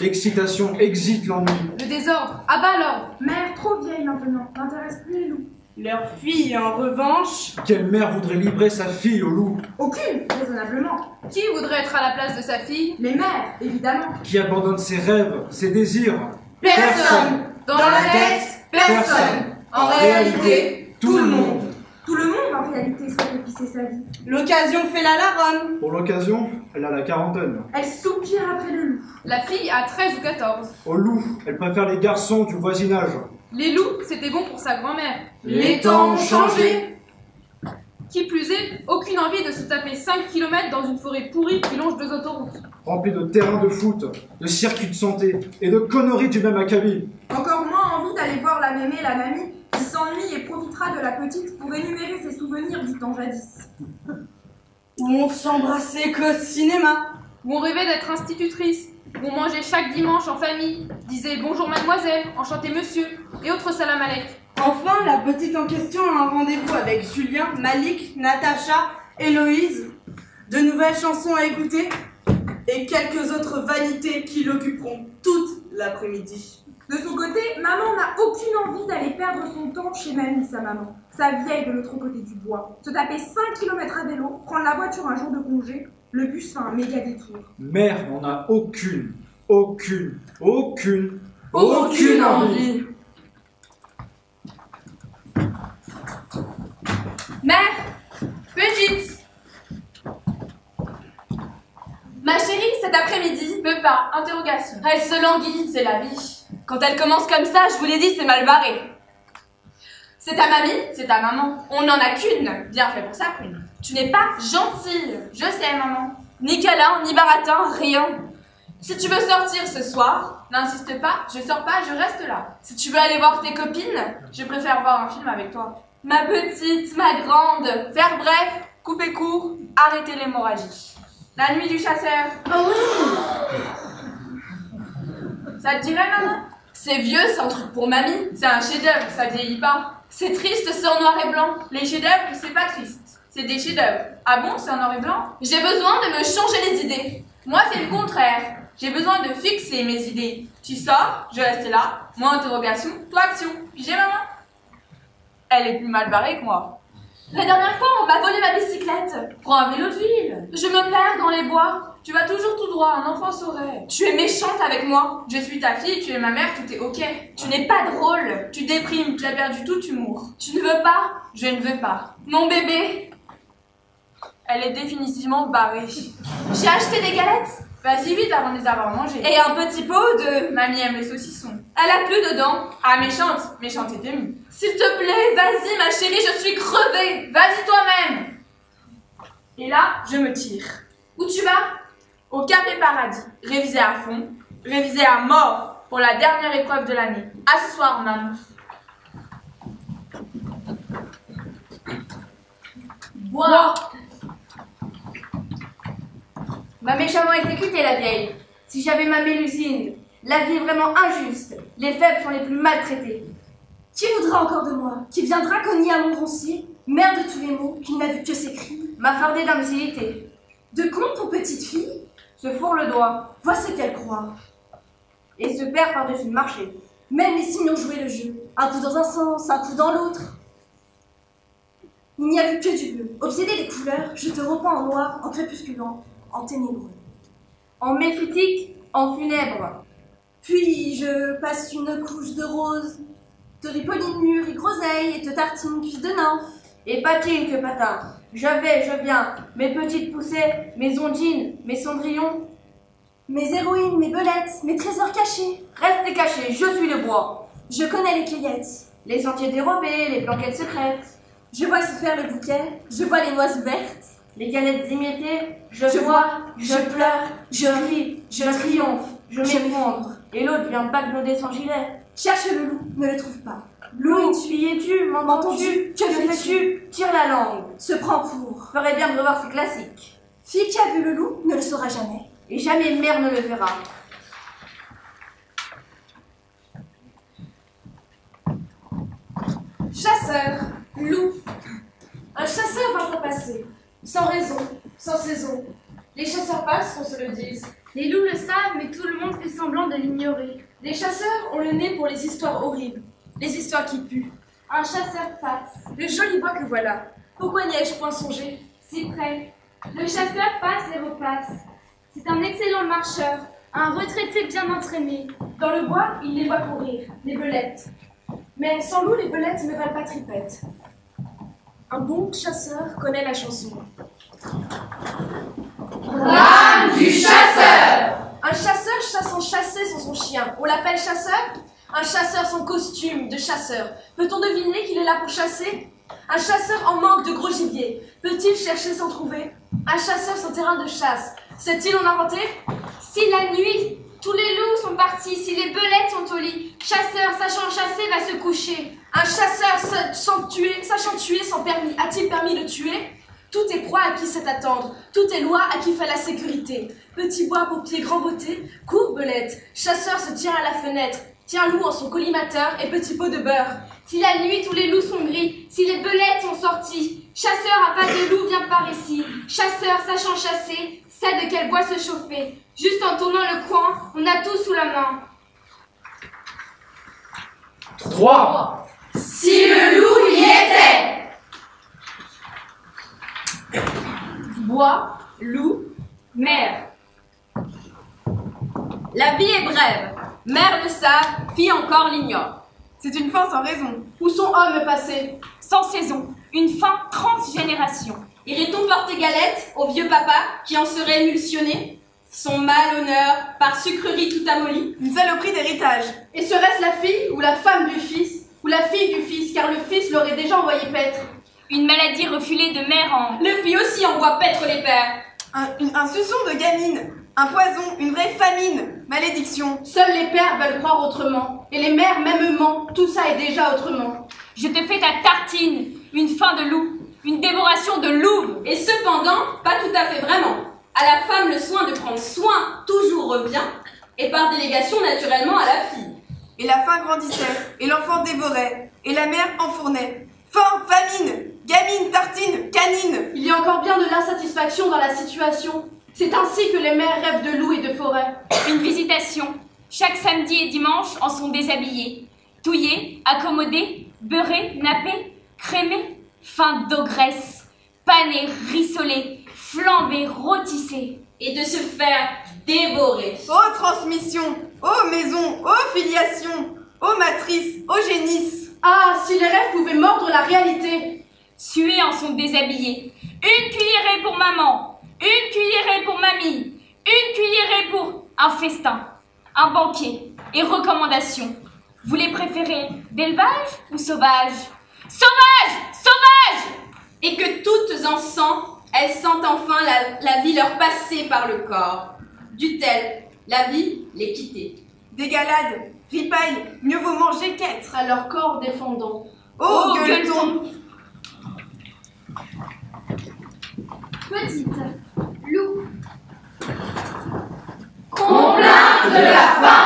S14: L'excitation excite l'ennui.
S2: Le désordre abat l'ordre.
S16: Mère trop vieille maintenant, n'intéresse plus les loups.
S4: Leur fille, en revanche...
S14: Quelle mère voudrait livrer sa fille au loup?
S16: Aucune, raisonnablement.
S2: Qui voudrait être à la place de sa fille?
S16: Les mères, évidemment.
S14: Qui abandonne ses rêves, ses désirs?
S2: Personne. Dans la tête, personne. En réalité, tout le monde.
S16: Tout le monde, en réalité, souhaite épicer sa vie.
S4: L'occasion fait la Laronne.
S14: Pour l'occasion, elle a la quarantaine.
S16: Elle soupire après le loup.
S2: La fille a 13 ou 14.
S14: Au loup, elle préfère les garçons du voisinage.
S2: Les loups, c'était bon pour sa grand-mère.
S14: Les temps ont changé.
S2: Qui plus est, aucune envie de se taper 5 km dans une forêt pourrie qui longe 2 autoroutes.
S14: Remplie de terrains de foot, de circuits de santé et de conneries du même acabit.
S16: Encore moins envie d'aller voir la mémé, la mamie, qui s'ennuie et profitera de la petite pour énumérer ses souvenirs du temps jadis.
S4: Où on s'embrassait qu'au cinéma.
S2: Où on rêvait d'être institutrice. Où on mangeait chaque dimanche en famille. Disait bonjour mademoiselle, enchanté monsieur, et autres salam alek.
S4: Enfin, la petite en question a un rendez-vous avec Julien, Malik, Natacha, Héloïse. De nouvelles chansons à écouter et quelques autres vanités qui l'occuperont toute l'après-midi.
S16: De son côté, maman n'a aucune envie d'aller perdre son temps chez mamie, sa maman, sa vieille de l'autre côté du bois. Se taper 5 km à vélo, prendre la voiture un jour de congé, le bus fait un méga détour.
S14: Mère n'en a aucune envie.
S2: Mère, petite.
S19: Ma chérie, cet après-midi...
S2: Peut pas, interrogation.
S19: Elle se languit, c'est la vie. Quand elle commence comme ça, je vous l'ai dit, c'est mal barré. C'est ta mamie,
S2: c'est ta maman.
S19: On n'en a qu'une.
S2: Bien fait pour ça, Queen.
S19: Tu n'es pas gentille.
S2: Je sais, maman.
S19: Ni câlin, ni baratin, rien. Si tu veux sortir ce soir...
S2: N'insiste pas, je sors pas, je reste là.
S19: Si tu veux aller voir tes copines...
S2: Je préfère voir un film avec toi.
S19: Ma petite, ma grande.
S2: Faire bref, couper court, arrêter l'hémorragie. La nuit du chasseur.
S19: Oh.
S2: Ça te dirait, maman?
S19: C'est vieux, c'est un truc pour mamie.
S2: C'est un chef-d'œuvre, ça vieillit pas.
S19: C'est triste, c'est en noir et blanc.
S2: Les chefs-d'œuvre, c'est pas triste. C'est des chefs-d'œuvre. Ah bon, c'est en noir et blanc?
S19: J'ai besoin de me changer les idées.
S2: Moi, c'est le contraire. J'ai besoin de fixer mes idées. Tu sors, je reste là. Moi, interrogation, toi, action. Pigé, maman? Elle est plus mal barrée que moi.
S19: La dernière fois, on m'a volé ma bicyclette.
S2: Prends un vélo de ville.
S19: Je me perds dans les bois.
S2: Tu vas toujours tout droit, un enfant saurait.
S19: Tu es méchante avec moi.
S2: Je suis ta fille, tu es ma mère, tout est ok.
S19: Tu n'es pas drôle.
S2: Tu déprimes, tu as perdu tout humour.
S19: Tu ne veux pas?
S2: Je ne veux pas.
S19: Mon bébé.
S2: Elle est définitivement barrée.
S19: J'ai acheté des galettes.
S2: Vas-y vite avant de les avoir mangées.
S19: Et un petit pot de...
S2: Mamie aime les saucissons.
S19: Elle a plus dedans.
S2: Ah, méchante. Méchante et demi.
S19: S'il te plaît, vas-y ma chérie, je suis crevée.
S2: Vas-y toi-même. Et là, je me tire.
S19: Où tu vas?
S2: Au Café Paradis. Réviser à fond. Réviser à mort pour la dernière épreuve de l'année. À ce soir, maman.
S19: Bois.
S22: M'a méchamment exécutée, la vieille. Si j'avais ma Mélusine, la vie est vraiment injuste. Les faibles sont les plus maltraités.
S3: Qui voudra encore de moi? Qui viendra cogner à mon roncier? Mère de tous les maux, qui n'a vu que ses cris.
S22: Ma fardée d'imbécilité.
S3: De compte pour petite fille?
S22: Se fourre le doigt.
S3: Vois ce qu'elle croit.
S22: Et se perd par-dessus le marché.
S3: Même les signes ont joué le jeu. Un coup dans un sens, un coup dans l'autre. Il n'y a vu que du bleu. Obsédé des couleurs, je te repeins en noir, en crépusculant, en ténébreux.
S22: En méphitique, en funèbre.
S3: Puis je passe une couche de rose, te ripoline mûre et groseille, et te tartine cuisse de nymphe.
S22: Et patine que patin. Je vais, je viens, mes petites poussées, mes ondines, mes cendrillons.
S3: Mes héroïnes, mes belettes, mes trésors cachés.
S22: Restez cachés, je suis le bois.
S3: Je connais les cueillettes.
S22: Les sentiers dérobés, les planquettes secrètes.
S3: Je vois se faire les bouquets, je vois les noises vertes.
S22: Les galettes émiettées,
S3: je vois, je pleure, je ris, je triomphe,
S22: je m'effondre. Et l'autre vient bagnoder son gilet.
S3: Cherche le loup, ne le trouve pas.
S22: Loup, y es-tu, m'entends-tu?
S3: Que fais-tu?
S22: Tire la langue.
S3: Se prend pour.
S22: Ferait bien de revoir ses classiques.
S3: Fille qui a vu le loup ne le saura jamais.
S22: Et jamais mère ne le verra.
S3: Chasseur, loup. Un chasseur va passer, sans raison, sans saison. Les chasseurs passent, qu'on se le dise.
S21: Les loups le savent, mais tout le monde fait semblant de l'ignorer.
S3: Les chasseurs ont le nez pour les histoires horribles, les histoires qui puent.
S21: Un chasseur passe.
S3: Le joli bois que voilà. Pourquoi n'y ai-je point songé?
S21: Si près. Le chasseur passe et repasse. C'est un excellent marcheur, un retraité bien entraîné.
S3: Dans le bois, il les voit courir, les belettes. Mais sans loup, les belettes ne valent pas tripette. Un bon chasseur connaît la chanson.
S9: Brame du chasseur.
S3: Un chasseur chasse en chassé sans son chien. On l'appelle chasseur? Un chasseur sans costume de chasseur. Peut-on deviner qu'il est là pour chasser? Un chasseur en manque de gros gibier. Peut-il chercher sans trouver? Un chasseur sans terrain de chasse. Sait-il en inventer?
S21: Si la nuit, tous les loups sont partis, si les belettes sont au lit, chasseur sachant chasser va se coucher.
S3: Un chasseur sachant tuer sans permis, a-t-il permis de tuer? Tout est proie à qui sait attendre, tout est loi à qui fait la sécurité. Petit bois pour pied grand beauté, court belette, chasseur se tient à la fenêtre, tient loup en son collimateur et petit pot de beurre.
S21: Si la nuit tous les loups sont gris, si les belettes sont sorties, chasseur à pas de loup vient par ici, chasseur sachant chasser, sait de quel bois se chauffer. Juste en tournant le coin, on a tout sous la main.
S7: 3.
S9: Si le loup y était.
S17: Bois, loup, mer. La vie est brève. Mère le savent, fille encore l'ignore.
S20: C'est une fin sans raison.
S3: Où sont hommes passés?
S15: Sans saison, une fin 30 générations.
S17: Irait-on porter galette au vieux papa qui en serait émulsionné? Son malhonneur par sucrerie tout amollie?
S20: Une saloperie d'héritage.
S3: Et serait-ce la fille ou la femme du fils? Ou la fille du fils, car le fils l'aurait déjà envoyé paître?
S15: Une maladie refoulée de mère en...
S17: Le fils aussi envoie paître les pères.
S20: Un suçon de gamine. Un poison, une vraie famine. Malédiction.
S3: Seuls les pères veulent croire autrement. Et les mères mêmement, tout ça est déjà autrement.
S15: Je te fais ta tartine, une faim de loup, une dévoration de loup.
S17: Et cependant, pas tout à fait vraiment. À la femme, le soin de prendre soin toujours revient, et par délégation naturellement à la fille.
S20: Et la faim grandissait, et l'enfant dévorait, et la mère enfournait. Faim, famine, gamine, tartine, canine.
S3: Il y a encore bien de l'insatisfaction dans la situation. C'est ainsi que les mères rêvent de loups et de forêts.
S15: Une visitation. Chaque samedi et dimanche en sont déshabillés. Touillés, accommodés, beurrés, nappés, crémés, fin d'ogresse, panés, rissolés, flambés, rôtissés.
S17: Et de se faire dévorer.
S20: Ô transmission, ô maison, ô filiation, ô matrice, ô génisse.
S3: Ah, si les rêves pouvaient mordre la réalité.
S15: Sués en sont déshabillés. Une cuillerée pour maman, une cuillerée pour mamie, une cuillerée pour un festin, un banquet et recommandations. Vous les préférez d'élevage ou sauvage? Sauvage! Sauvage!
S17: Et que toutes ensemble, elles sentent enfin la vie leur passer par le corps. Dût-elle, la vie, les quitter?
S20: Des galades, ripailles, mieux vaut manger qu'être.
S3: À leur corps défendant.
S20: Oh, gueuleton!
S8: Petite, loup.
S9: Complainte de la faim.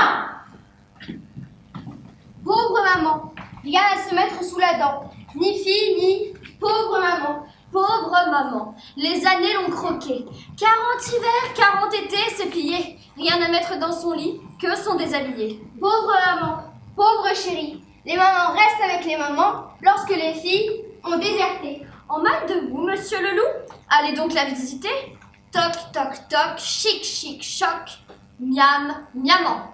S8: Pauvre maman, rien à se mettre sous la dent. Ni fille, ni pauvre maman. Pauvre maman, les années l'ont croqué. 40 hivers, 40 étés, c'est plié. Rien à mettre dans son lit, que son déshabillé. Pauvre maman, pauvre chérie. Les mamans restent avec les mamans lorsque les filles ont déserté. En mal de vous, monsieur le loup? Allez donc la visiter. Toc, toc, toc, chic, chic, choc. Miam, miamant.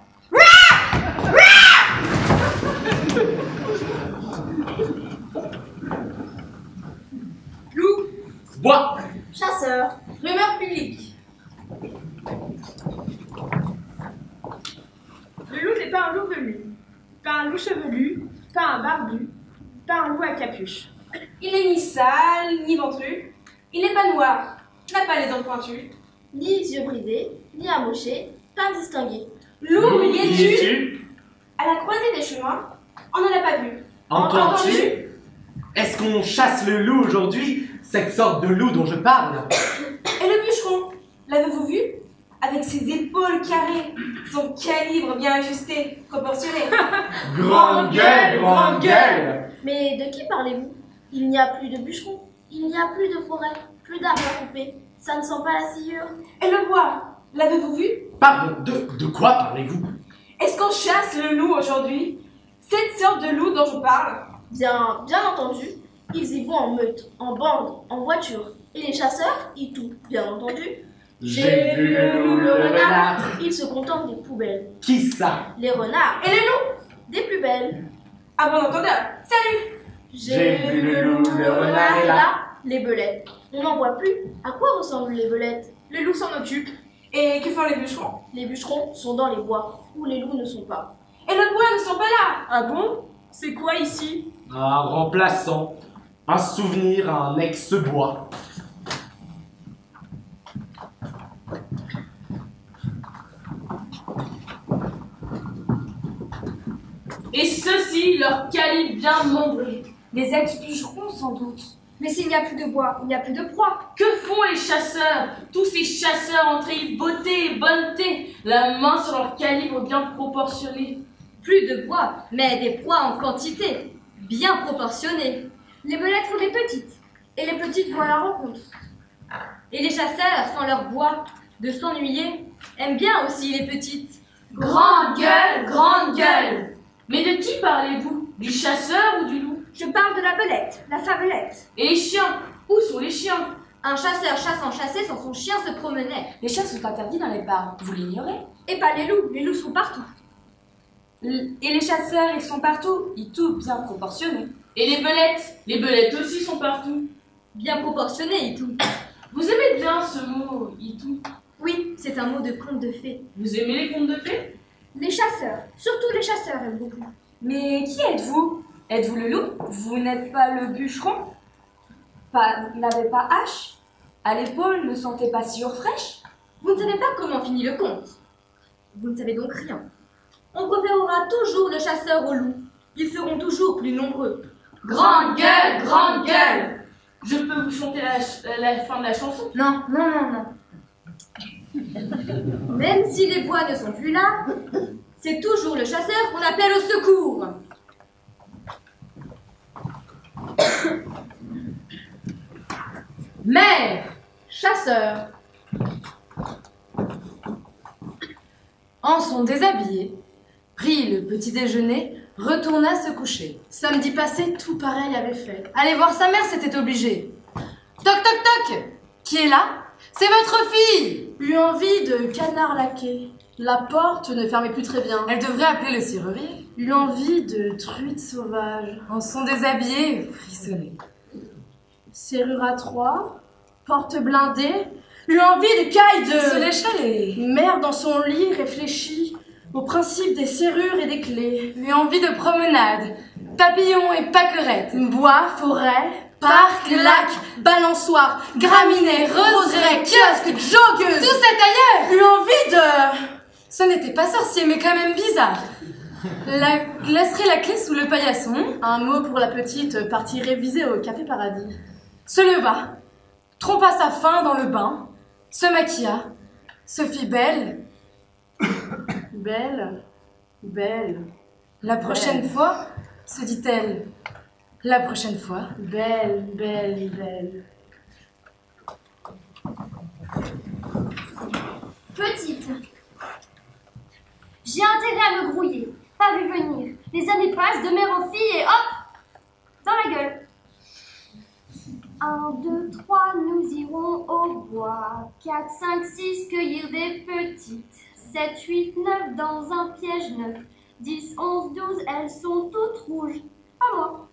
S3: Loup.
S7: Bois.
S3: Chasseur. Rumeur publique.
S16: Le loup n'est pas un loup velu, pas un loup chevelu, pas un barbu, pas un loup à capuche.
S3: Il n'est ni sale, ni ventru. Il n'est pas noir, n'a pas les dents pointues.
S5: Ni yeux bridés, ni amochés, pas distingués.
S3: Loup, y es-tu? À la croisée des chemins, on n'en a pas vu.
S7: Entends-tu? Est-ce qu'on chasse le loup aujourd'hui? Cette sorte de loup dont je parle?
S3: Et le bûcheron, l'avez-vous vu?
S11: avec ses épaules carrées, son calibre bien ajusté, proportionné.
S7: Grande gueule, grande gueule!
S5: Mais de qui parlez-vous? Il n'y a plus de bûcherons, il n'y a plus de forêt, plus d'arbres à couper. Ça ne sent pas la sciure.
S11: Et le bois, l'avez-vous vu?
S7: Pardon, de quoi parlez-vous?
S11: Est-ce qu'on chasse le loup aujourd'hui? Cette sorte de loup dont je parle?
S5: Bien entendu, ils y vont en meute, en bande, en voiture. Et les chasseurs y tout, bien entendu.
S7: J'ai vu le loup, le renard.
S5: Ils se contentent des poubelles.
S7: Qui ça?
S5: Les renards.
S11: Et les loups?
S5: Des plus belles.
S11: À bon entendeur, salut!
S7: J'ai vu le loup, le renard et là.
S5: Les belettes. On n'en voit plus. À quoi ressemblent les belettes?
S11: Les loups s'en occupent. Et que font les bûcherons?
S5: Les bûcherons sont dans les bois, où les loups ne sont pas.
S11: Et le bois ne sont pas là! Ah bon? C'est quoi ici?
S7: Un remplaçant. Un souvenir, un ex-bois.
S6: Et ceux-ci, leur calibre bien nombreux. Les ex-bûcherons, sans doute.
S21: Mais s'il n'y a plus de bois, il n'y a plus de proie.
S6: Que font les chasseurs? Tous ces chasseurs entre beauté et bonneté, la main sur leur calibre bien proportionné.
S10: Plus de bois, mais des proies en quantité, bien proportionnées.
S21: Les belettes font des petites, et les petites vont à la rencontre.
S10: Et les chasseurs, sans leur bois, de s'ennuyer, aiment bien aussi les petites.
S6: Grande gueule, grande gueule! Mais de qui parlez-vous? Du chasseur ou du loup?
S21: Je parle de la belette, la favelette.
S6: Et les chiens? Où sont les chiens?
S10: Un chasseur chassant chassé sans son chien se promenait.
S13: Les chiens sont interdits dans les bars, vous l'ignorez?
S21: Et pas les loups sont partout.
S11: Et les chasseurs, ils sont partout, ils tout bien proportionnés.
S6: Et les belettes aussi sont partout.
S10: Bien proportionnés, Itou.
S6: Vous aimez bien ce mot, Itou?
S10: Oui, c'est un mot de conte de fées.
S6: Vous aimez les contes de fées?
S21: Les chasseurs, surtout les chasseurs aiment beaucoup.
S11: Mais qui êtes-vous? Êtes-vous le loup? Vous n'êtes pas le bûcheron? N'avez pas hache? À l'épaule, ne sentez pas sciure fraîche?
S10: Vous ne savez pas comment finit le conte. Vous ne savez donc rien. On préférera toujours le chasseur au loup. Ils seront toujours plus nombreux.
S6: Grande gueule, grande gueule! Je peux vous chanter la fin de la chanson?
S10: Non. Même si les bois ne sont plus là, c'est toujours le chasseur qu'on appelle au secours.
S22: Mère, chasseur. En son déshabillé, prit le petit déjeuner, retourna se coucher. Samedi passé, tout pareil avait fait. Aller voir sa mère, c'était obligé. Toc toc toc! Qui est là? C'est votre fille! Eut envie de canard laqué. La porte ne fermait plus très bien. Elle devrait appeler le serrurier. Eut envie de truite sauvage. En son déshabillé, frissonnait. Serrure à 3, porte blindée. Eut envie de caille de... Se lécher. Mère dans son lit réfléchit au principe des serrures et des clés. Eut envie de promenade. Papillons et pâquerettes. Bois, forêt, parc, lac, balançoire, graminées, roseraies, kiosque, joggeuse. Tout cet ailleurs. Eut envie de... Ce n'était pas sorcier, mais quand même bizarre. Laisserait la clé sous le paillasson. Un mot pour la petite partie révisée au Café Paradis. Se leva, trompa sa faim dans le bain, se maquilla, se fit belle. Belle. La prochaine fois, se dit-elle. La prochaine fois. Belle.
S8: Petite. J'ai intérêt à me grouiller. Pas vu venir. Les années passent de mère en fille et hop! Dans la gueule. 1, 2, 3, nous irons au bois. 4, 5, 6, cueillir des petites. 7, 8, 9, dans un piège neuf. 10, 11, 12, elles sont toutes rouges. Pas moi.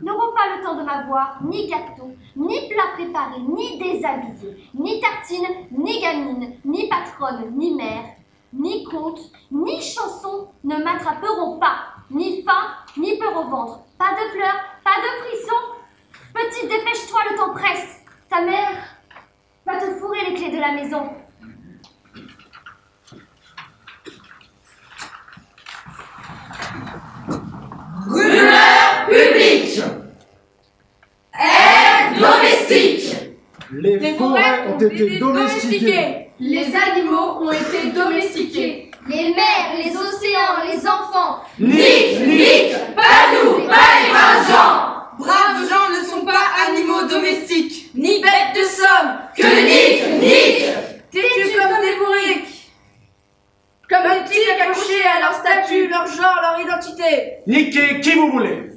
S8: N'auront pas le temps de m'avoir ni gâteau, ni plat préparé, ni déshabillé, ni tartine, ni gamine, ni patronne, ni mère, ni conte, ni chanson ne m'attraperont pas. Ni faim, ni peur au ventre. Pas de pleurs, pas de frissons. Petite, dépêche-toi, le temps presse. Ta mère va te fourrer les clés de la maison.
S9: Rumeur publique. Aide domestique.
S14: Les forêts ont été domestiquées.
S21: Les animaux ont été domestiqués.
S8: Les mers, les océans, les enfants.
S9: Nique, pas nous, pas les braves gens.
S4: Braves gens ne sont pas animaux domestiques, ni bêtes de somme.
S9: Que nique.
S4: Têtus comme des bourriques. Comme un tigre accroché à leur statut, leur genre, leur identité.
S7: Niquez qui vous voulez.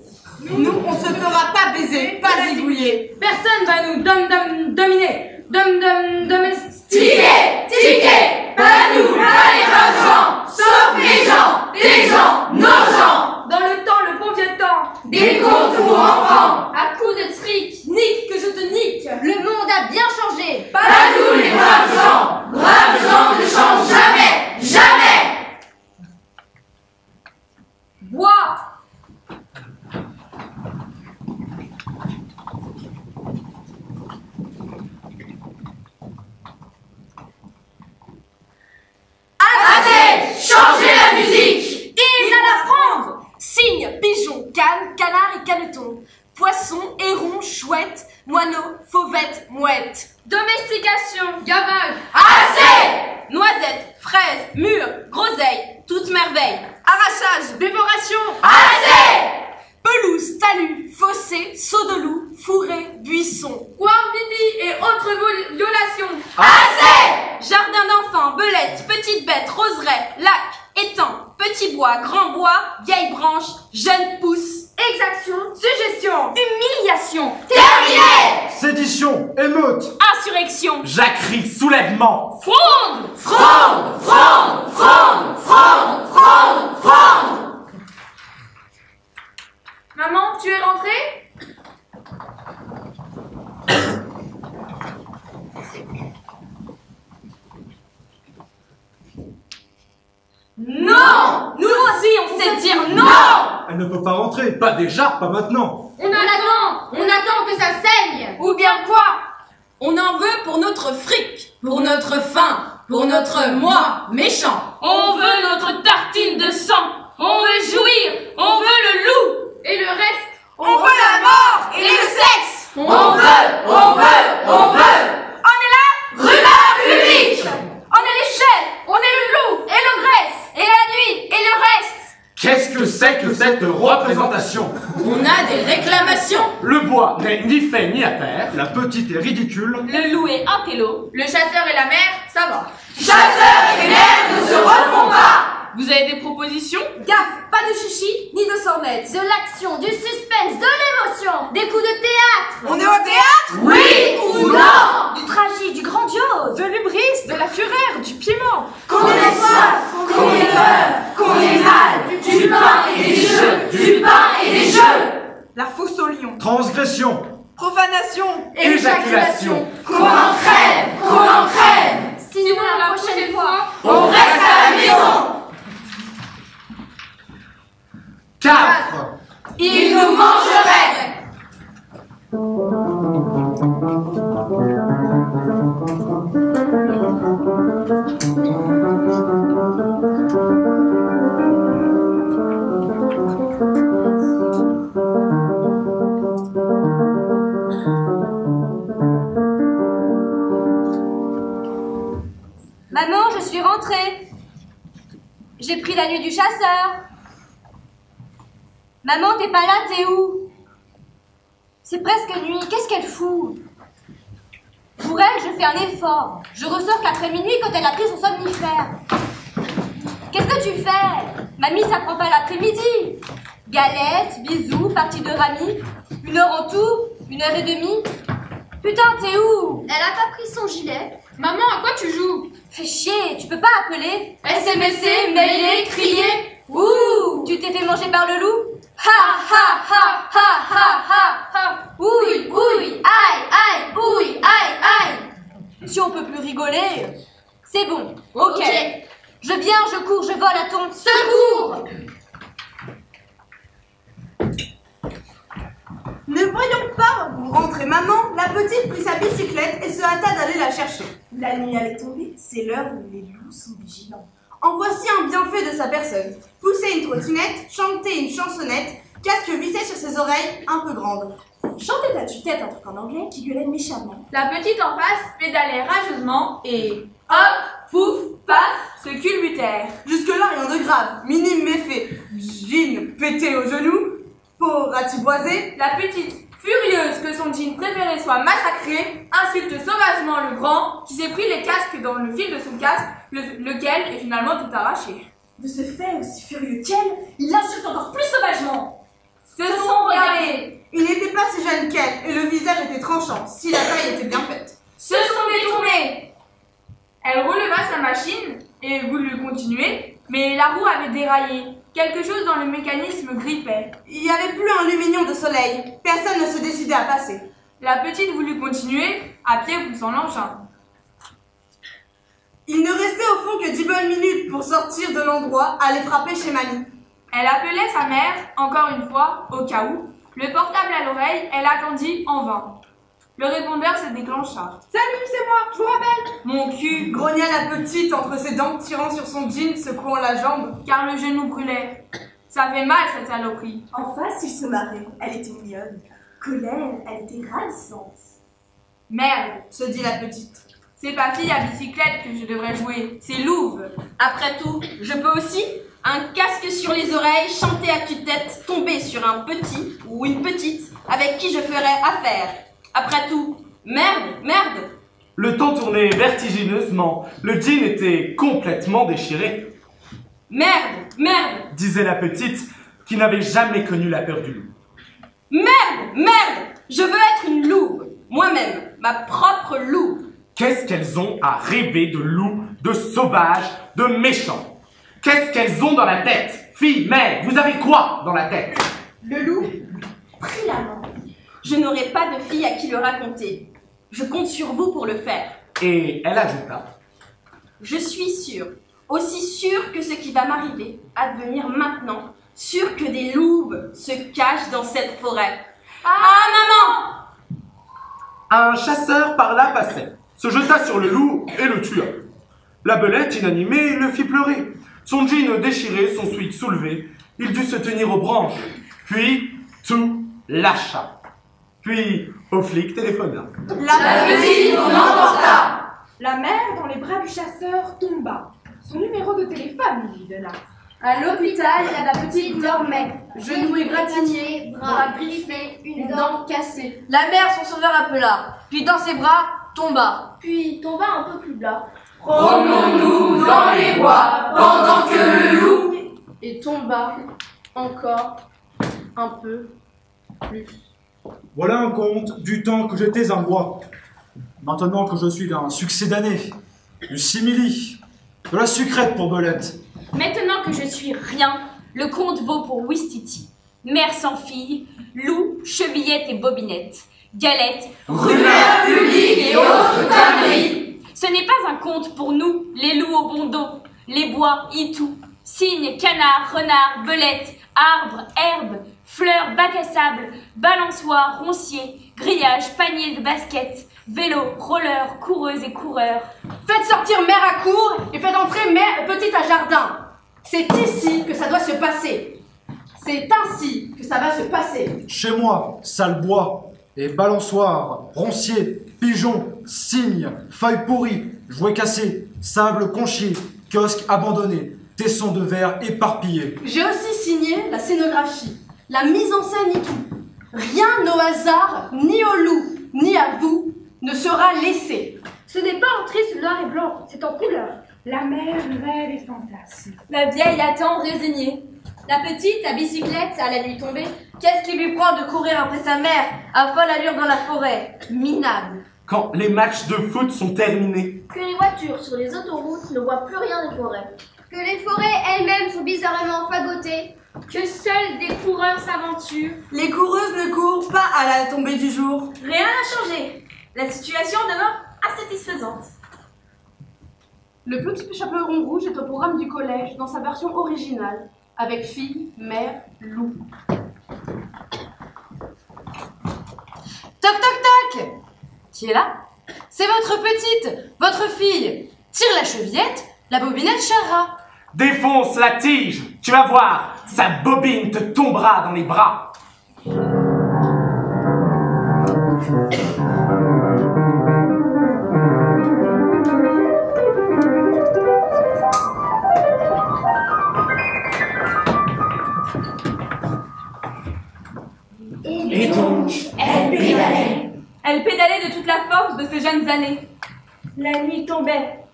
S4: Nous, on se fera pas baiser, pas zigouiller.
S22: Personne va nous dominer. Domestiquer.
S9: Ticket, pas nous, pas les braves gens. Sauf les gens, des gens, nos gens.
S21: Dans le temps, le bon vieux temps.
S9: Des contes pour enfants.
S21: À coups de trick.
S4: Nique que je te nique.
S8: Le monde a bien changé.
S9: Pas nous les braves gens. Braves gens ne changent jamais, jamais.
S21: Bois.
S9: Assez, changez la musique.
S3: Hymne à la fronde. Cygne, pigeon, canne, canard et caneton. Poisson, héron, chouette, moineau, fauvette, mouette.
S21: Domestication. Gavage.
S9: Assez.
S17: Noisettes, fraises, mûres, groseilles, toutes merveilles.
S3: Arrachage, dévoration.
S9: Assez.
S3: Pelouse, talus, fossé, saut de loup, fourré, buisson.
S21: Quambibi et autres violations.
S9: Assez.
S17: Jardin d'enfants, belettes, petites bêtes, roseraies, lacs, étangs, petits bois, grands bois, vieilles branches, jeunes pousses.
S21: Exaction. Suggestion. Humiliation.
S9: Terminé.
S14: Sédition, émeute.
S6: Insurrection.
S7: Jacquerie, soulèvement.
S6: Fronde.
S9: Fronde.
S21: Maman, tu es rentrée?
S17: Non. Nous aussi, on sait dire non.
S14: Elle ne peut pas rentrer. Pas déjà, pas maintenant.
S21: On attend que ça saigne.
S17: Ou bien quoi? On en veut pour notre fric, pour notre faim, pour notre moi méchant.
S6: On veut notre tartine de sang. On veut jouir. On veut le loup.
S21: Et le reste?
S3: On veut la mort et le sexe.
S9: On veut.
S3: On est là.
S9: Rumeur publique.
S3: On est les chefs. On est le loup et l'ogresse. Et la nuit et le reste.
S7: Qu'est-ce que c'est que cette représentation?
S17: On a des réclamations.
S7: Le bois n'est ni fait ni à terre.
S14: La petite est ridicule.
S6: Le loup est un télo.
S21: Le chasseur et la mer, ça va.
S9: Chasseurs et mères ne se refont pas.
S6: Vous avez des propositions?
S3: Gaffe, pas de chichi ni de sornette.
S8: De l'action, du suspense, de l'émotion. Des coups de théâtre.
S3: On est au théâtre?
S9: Oui ou non?
S3: Du tragique, du grandiose. De l'ubris, de la fureur, du piment.
S9: Qu'on ait soif, qu'on ait peur, qu'on ait mal. Du pain et des jeux, du pain et des jeux.
S3: La fosse au lion.
S14: Transgression.
S3: Profanation.
S7: Éjaculation.
S9: Qu'on en crève.
S8: Sinon, la prochaine fois,
S9: On reste à la maison.
S7: 4.
S9: Ils nous mangeraient.
S8: Maman, je suis rentrée. J'ai pris la nuit du chasseur. Maman, t'es pas là, t'es où? C'est presque nuit, qu'est-ce qu'elle fout? Pour elle, je fais un effort. Je ressors qu'après minuit quand elle a pris son somnifère. Qu'est-ce que tu fais? Mamie, ça prend pas l'après-midi. Galettes, bisous, partie de rami. 1 heure en tout, 1h30. Putain, t'es où? Elle a pas pris son gilet.
S21: Maman, à quoi tu joues?
S8: Fais chier, tu peux pas appeler?
S21: SMSer, mailer, crier.
S8: Ouh, tu t'es fait manger par le loup? Ha ha ha ha ha ha ha. Ouille, ouille, aïe, aïe, ouille, aïe, aïe. Si on peut plus rigoler, c'est bon. Ok. Je viens, je cours, je vole à ton secours.
S4: Ne voyons pas rentrer maman, la petite prit sa bicyclette et se hâta d'aller la chercher. La nuit allait tomber, c'est l'heure où les loups sont vigilants. En voici un bienfait de sa personne. Pousser une trottinette, chanter une chansonnette, casque vissé sur ses oreilles un peu grandes. Chantait à tue-tête un truc en anglais qui gueulait méchamment.
S21: La petite en face pédalait rageusement et
S19: Hop, pouf, paf,
S2: se culbutèrent.
S4: Jusque-là, rien de grave. Minime méfait. Jean pété au genou, peau ratiboisée.
S2: La petite, furieuse que son jean préféré soit massacré, insulte sauvagement le grand qui s'est pris les casques dans le fil de son casque, lequel est finalement tout arraché.
S17: De ce fait, aussi furieux qu'elle, il l'insulte encore plus sauvagement.
S2: Se sont regardés.
S4: Il n'était pas si jeune qu'elle, et le visage était tranchant, si la taille était bien faite.
S2: Se sont détournés. Elle releva sa machine et voulut continuer, mais la roue avait déraillé. Quelque chose dans le mécanisme grippait.
S4: Il n'y avait plus un lumignon de soleil. Personne ne se décidait à passer.
S2: La petite voulut continuer, à pied poussant l'engin.
S4: Il ne restait au fond que 10 bonnes minutes pour sortir de l'endroit, aller frapper chez mamie.
S2: Elle appelait sa mère, encore une fois, au cas où. Le portable à l'oreille, elle attendit en vain. Le répondeur se déclencha.
S16: Salut, c'est moi, je vous rappelle.
S2: Mon cul,
S4: grogna la petite entre ses dents, tirant sur son jean, secouant la jambe,
S2: car le genou brûlait. Ça fait mal, cette saloperie.
S17: En face, il se marrait. Elle était mignonne. Colère, elle était ravissante.
S2: Merde,
S4: se dit la petite.
S2: C'est pas fille à bicyclette que je devrais jouer, c'est louve.
S17: Après tout, je peux aussi, un casque sur les oreilles, chanter à tue-tête, tomber sur un petit ou une petite avec qui je ferais affaire. Après tout, merde.
S7: Le temps tournait vertigineusement. Le jean était complètement déchiré.
S17: Merde,
S7: disait la petite, qui n'avait jamais connu la peur du loup.
S17: Merde, je veux être une louve. Moi-même, ma propre louve.
S7: Qu'est-ce qu'elles ont à rêver de loups, de sauvages, de méchants? Qu'est-ce qu'elles ont dans la tête? Fille, mère, vous avez quoi dans la tête?
S17: Le loup prit la main. Je n'aurai pas de fille à qui le raconter. Je compte sur vous pour le faire.
S7: Et elle ajouta.
S17: Je suis sûre, aussi sûre que ce qui va m'arriver, advenir maintenant, sûre que des louves se cachent dans cette forêt. Ah, maman!
S7: Un chasseur par là passait, se jeta sur le loup et le tua. La belette, inanimée, le fit pleurer. Son jean déchiré, son sweat soulevé, il dut se tenir aux branches. Puis, tout lâcha. Puis, au flic téléphona.
S16: La petite l'emporta. La mère, dans les bras du chasseur, tomba. Son numéro de téléphone, lui donna.
S22: À l'hôpital, la petite dormait, genoux égratignés, bras griffés, une dent cassée. La mère, son sauveur, appela, puis dans ses bras, tomba.
S5: Puis tomba un peu plus bas.
S9: Promenons-nous dans les bois pendant que le loup...
S22: Et tomba encore un peu plus.
S14: Voilà un conte du temps que j'étais un roi. Maintenant que je suis d'un succès d'année, du simili, de la sucrète pour Belette.
S15: Maintenant que je suis rien, le conte vaut pour Ouistiti. Mère sans fille, loup, chevillette et bobinette, galette,
S9: rumeurs publiques et autres conneries.
S15: Ce n'est pas un conte pour nous, les loups au bon dos, les bois, itou, cygnes, canards, renards, belettes, arbres, herbes, fleurs, bacs à sable, balançoires, ronciers, grillages, paniers de basket, vélos, rollers, coureuses et coureurs.
S18: Faites sortir mère à cour et faites entrer mère petite à jardin. C'est ici que ça doit se passer. C'est ainsi que ça va se passer.
S14: Chez moi, sale bois et balançoires, ronciers, pigeons, cygnes, feuilles pourries, jouets cassés, sable conchier, kiosques abandonnés, tessons de verre éparpillés.
S18: J'ai aussi signé la scénographie, la mise en scène et tout. Rien au hasard, ni au loup, ni à vous, ne sera laissé.
S21: Ce n'est pas en triste noir et blanc, c'est en couleur.
S16: La mère rêve et fantasme.
S10: La vieille attend résignée. La petite, à bicyclette, à la nuit tombée.
S18: Qu'est-ce qui lui prend de courir après sa mère, à folle allure dans la forêt? Minable.
S7: Quand les matchs de foot sont terminés.
S5: Que les voitures sur les autoroutes ne voient plus rien des forêts.
S8: Que les forêts elles-mêmes sont bizarrement fagotées.
S21: Que seuls des coureurs s'aventurent.
S4: Les coureuses ne courent pas à la tombée du jour.
S17: Rien n'a changé. La situation demeure insatisfaisante.
S18: Le petit chaperon rouge est au programme du collège dans sa version originale, avec fille, mère, loup.
S22: Toc toc toc! Qui est là? C'est votre petite, votre fille. Tire la chevillette, la bobinette charra.
S7: Défonce la tige, tu vas voir, sa bobine te tombera dans les bras.
S11: jeunes années. La nuit tombait.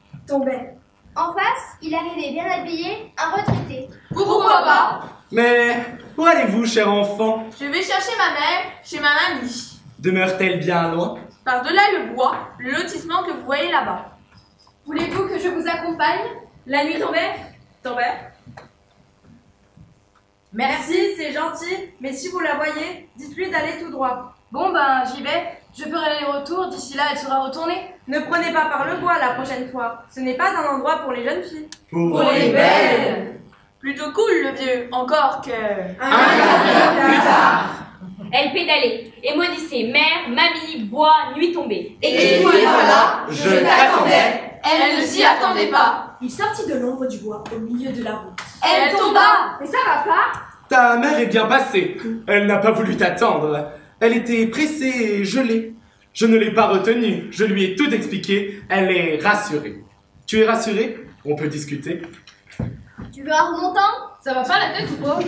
S8: En face, il arrivait bien habillé, un retraité.
S21: Pourquoi pas?
S7: Mais où allez-vous, cher enfant?
S21: Je vais chercher ma mère chez ma mamie.
S7: Demeure-t-elle bien loin?
S21: Par-delà le bois, le lotissement que vous voyez là-bas. Voulez-vous que je vous accompagne?
S11: La nuit tombait.
S22: Merci, c'est gentil, mais si vous la voyez, dites-lui d'aller tout droit. Bon ben, j'y vais. Je ferai l'aller-retour, d'ici là elle sera retournée.
S4: Ne prenez pas par le bois la prochaine fois. Ce n'est pas un endroit pour les jeunes filles.
S7: Pour
S21: les belles. Plutôt cool le vieux, encore que...
S7: plus tard.
S15: Elle pédalait et maudissait mère, mamie, bois, nuit tombée.
S21: Et voilà, je t'attendais. Elle ne s'y attendait pas.
S3: Il sortit de l'ombre du bois au milieu de la route.
S21: Elle tomba.
S3: Mais ça va pas?
S7: Ta mère est bien passée. Elle n'a pas voulu t'attendre. Elle était pressée et gelée. Je ne l'ai pas retenue. Je lui ai tout expliqué. Elle est rassurée. Tu es rassurée? On peut discuter.
S8: Tu veux un remontant?
S22: Ça va pas la tête ou quoi?